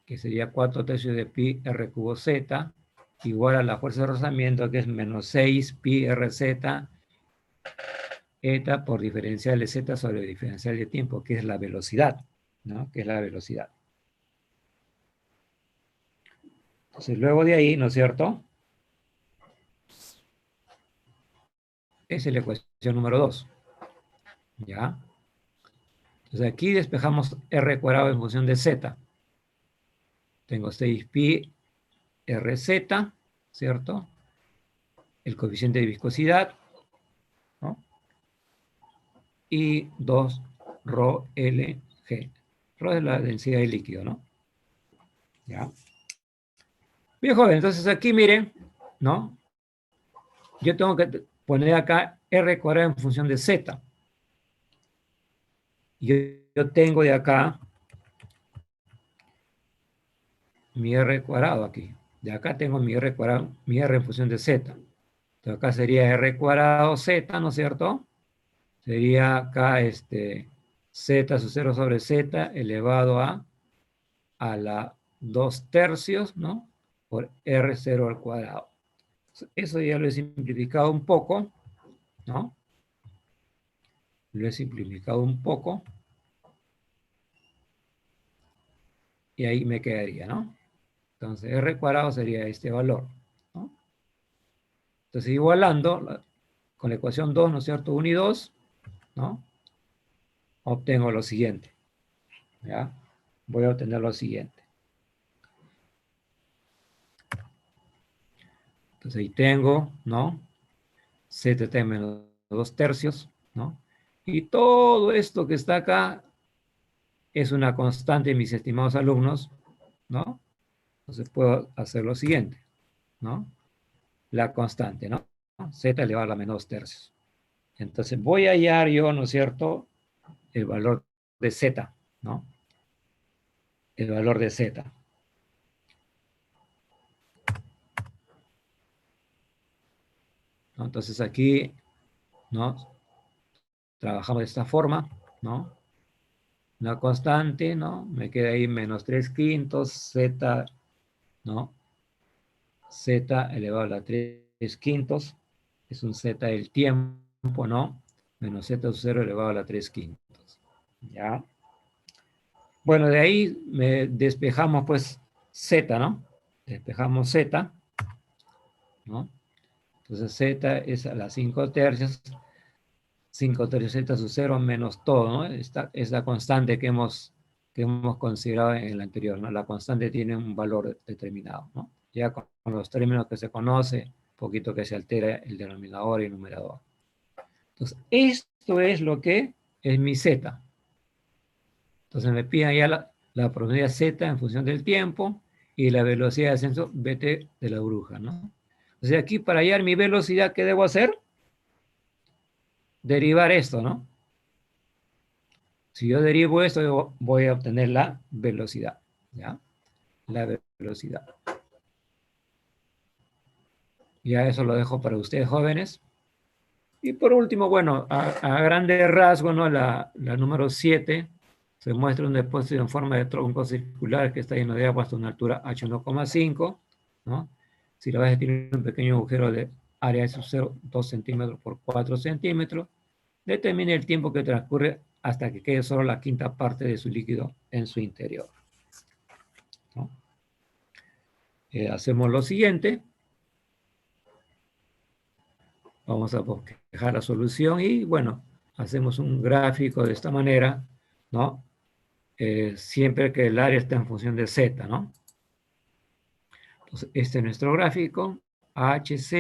que sería 4/3 de pi r cubo z, igual a la fuerza de rozamiento, que es menos 6 pi rz, eta por diferencial de z sobre diferencial de tiempo, que es la velocidad, ¿no? Que es la velocidad. Entonces, luego de ahí, ¿no es cierto? Esa es la ecuación número 2. ¿Ya? Entonces, aquí despejamos r cuadrado en función de z. Tengo 6 pi rz, ¿cierto? El coeficiente de viscosidad, ¿no? Y 2 rho Lg. Rho es la densidad del líquido, ¿no? ¿Ya? Bien, joven, entonces aquí miren, ¿no? Yo tengo que poner acá r cuadrado en función de z. Yo tengo de acá mi r cuadrado aquí. De acá tengo mi r cuadrado, mi r en función de z. Entonces acá sería r cuadrado z, ¿no es cierto? Sería acá z sub 0 sobre z elevado a la 2/3, ¿no? Por r0 al cuadrado. Eso ya lo he simplificado un poco, ¿no? Lo he simplificado un poco. Y ahí me quedaría, ¿no? Entonces, r cuadrado sería este valor, ¿no? Entonces, igualando con la ecuación 2, ¿no es cierto? 1 y 2, ¿no? Obtengo lo siguiente, ¿ya? Voy a obtener lo siguiente. Entonces, ahí tengo, ¿no? ZT menos 2/3, ¿no? Y todo esto que está acá es una constante, mis estimados alumnos, ¿no? Entonces, puedo hacer lo siguiente, ¿no? La constante, ¿no? Z elevado a la menos 2/3. Entonces voy a hallar yo, ¿no es cierto?, el valor de Z, ¿no? El valor de Z. ¿No? Entonces aquí, ¿no? Trabajamos de esta forma, ¿no? Una constante, ¿no? Me queda ahí menos 3/5 Z, ¿no? Z elevado a la 3/5 es un Z del tiempo, ¿no? Menos Z sub 0 elevado a la 3/5. ¿Ya? Bueno, de ahí despejamos pues Z, ¿no? Despejamos Z, ¿no? Entonces Z es a las 5/3 5 tercios z sub 0 menos todo, ¿no? Esta es la constante que hemos considerado en el anterior, ¿no? La constante tiene un valor determinado, ¿no? Ya con los términos que se conoce, poquito que se altera el denominador y el numerador. Entonces, esto es lo que es mi z. Entonces me piden ya la probabilidad z en función del tiempo y la velocidad de ascenso vt de la bruja, ¿no? O sea, aquí para hallar mi velocidad, ¿qué debo hacer? Derivar esto, ¿no? Si yo derivo esto, yo voy a obtener la velocidad, ¿ya? La velocidad. Ya eso lo dejo para ustedes, jóvenes. Y por último, bueno, a grandes rasgos, ¿no? La número 7 se muestra un depósito en forma de tronco circular que está lleno de agua hasta una altura H1,5, ¿no? Si la base tiene un pequeño agujero de área de sub 0, 2 centímetros por 4 centímetros, determine el tiempo que transcurre hasta que quede solo la quinta parte de su líquido en su interior, ¿no? Hacemos lo siguiente. Vamos a bosquejar la solución y, bueno, hacemos un gráfico de esta manera, ¿no? Siempre que el área está en función de z, ¿no? Entonces, este es nuestro gráfico, HZ,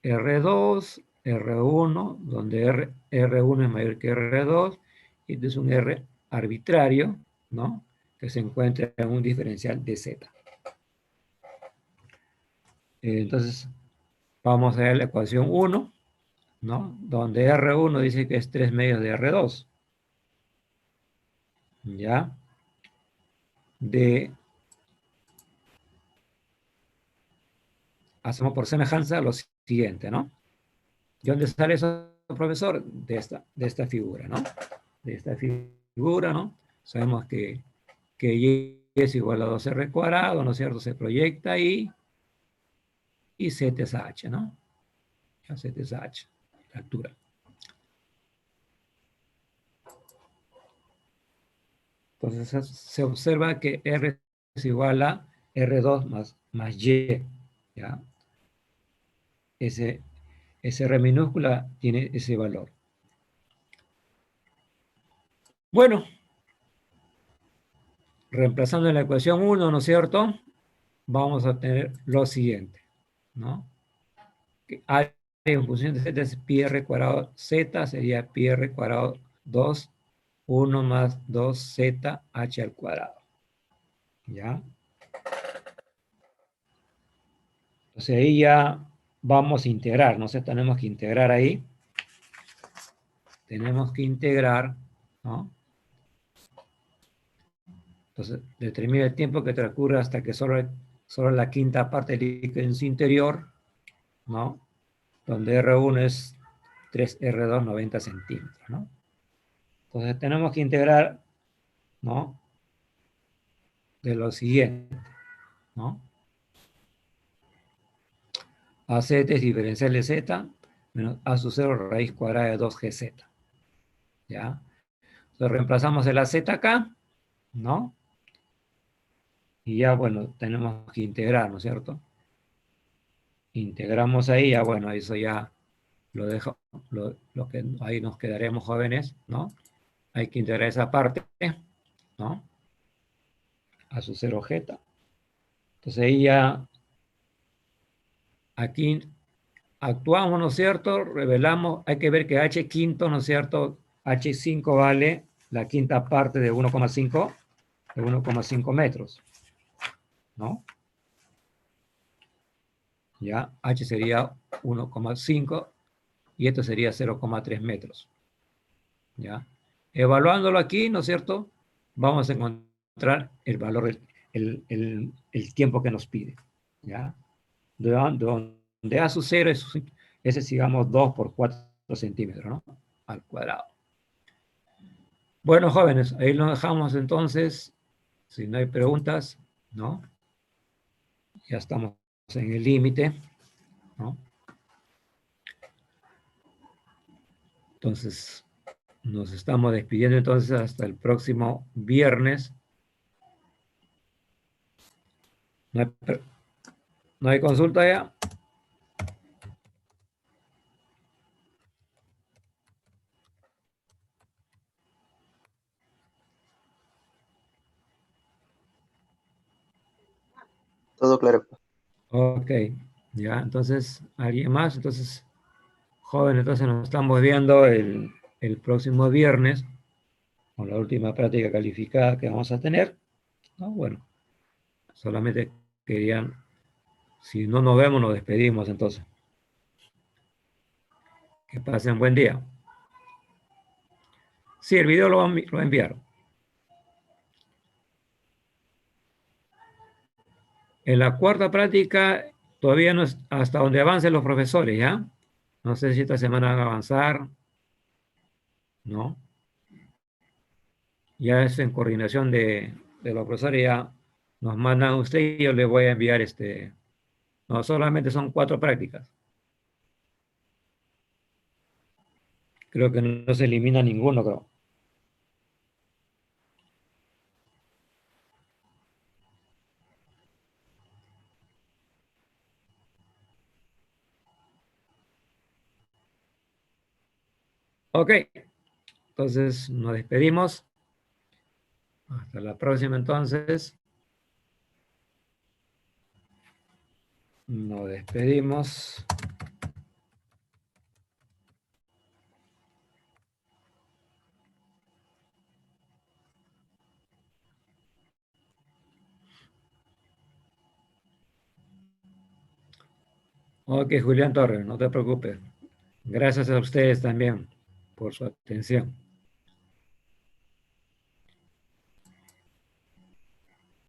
R2, R1, donde R1 es mayor que R2, y este es un R arbitrario, ¿no? Que se encuentra en un diferencial de z. Entonces, vamos a ver la ecuación 1, ¿no? Donde R1 dice que es 3 medios de R2. ¿Ya? Hacemos por semejanza lo siguiente, ¿no? ¿De dónde sale eso, profesor? De esta figura, ¿no? De esta figura, ¿no? Sabemos que Y es igual a 2R cuadrado, ¿no es cierto? Se proyecta ahí y Z es H, ¿no? Ya Z es H, la altura. Entonces se observa que R es igual a R2 más Y, ¿ya? Ese R minúscula tiene ese valor. Bueno, reemplazando en la ecuación 1, ¿no es cierto? Vamos a tener lo siguiente, ¿no? Que A en función de Z es pi R cuadrado Z, sería pi R cuadrado 2, 1 más 2Z H al cuadrado. ¿Ya? Entonces ahí ya vamos a integrar, no sé, tenemos que integrar ahí. Tenemos que integrar, ¿no? Entonces, determina el tiempo que transcurre hasta que solo la quinta parte del líquido en su interior, ¿no? Donde R1 es 3R2, 90 centímetros, ¿no? Entonces, tenemos que integrar, ¿no? De lo siguiente, ¿no? AZ es diferencial de Z menos A sub 0 raíz cuadrada de 2GZ, ¿ya? Entonces, reemplazamos el AZ acá, ¿no? Y ya, bueno, tenemos que integrar, ¿no es cierto? Integramos ahí, ya, bueno, eso ya lo dejo, lo que ahí nos quedaremos jóvenes, ¿no? Hay que integrar esa parte, ¿no? A su 0 z. Entonces ahí ya, aquí actuamos, ¿no es cierto? Revelamos, hay que ver que h quinto, ¿no es cierto? H5 vale la quinta parte de 1,5 metros, ¿no? Ya, h sería 1,5 y esto sería 0,3 metros, ¿ya? Evaluándolo aquí, ¿no es cierto? Vamos a encontrar el valor, el tiempo que nos pide, ¿ya? Donde A sub 0 es, digamos, 2 por 4 centímetros, ¿no? Al cuadrado. Bueno, jóvenes, ahí lo dejamos entonces. Si no hay preguntas, ¿no? Ya estamos en el límite, ¿no? Entonces, nos estamos despidiendo entonces hasta el próximo viernes. ¿No hay consulta ya? Todo claro. Ok, ya, entonces, ¿alguien más? Entonces, joven, entonces nos estamos viendo el próximo viernes con la última práctica calificada que vamos a tener. ¿No? Bueno, solamente querían, si no nos vemos, nos despedimos entonces. Que pasen buen día. Sí, el video lo enviaron. En la cuarta práctica, todavía no es hasta donde avancen los profesores, ¿ya? No sé si esta semana van a avanzar, ¿no? Ya es en coordinación de los profesores, ya nos mandan a usted y yo les voy a enviar no, solamente son 4 prácticas. Creo que no se elimina ninguno, creo. Ok, entonces nos despedimos. Hasta la próxima entonces. Nos despedimos. Ok, Julián Torres, no te preocupes. Gracias a ustedes también por su atención.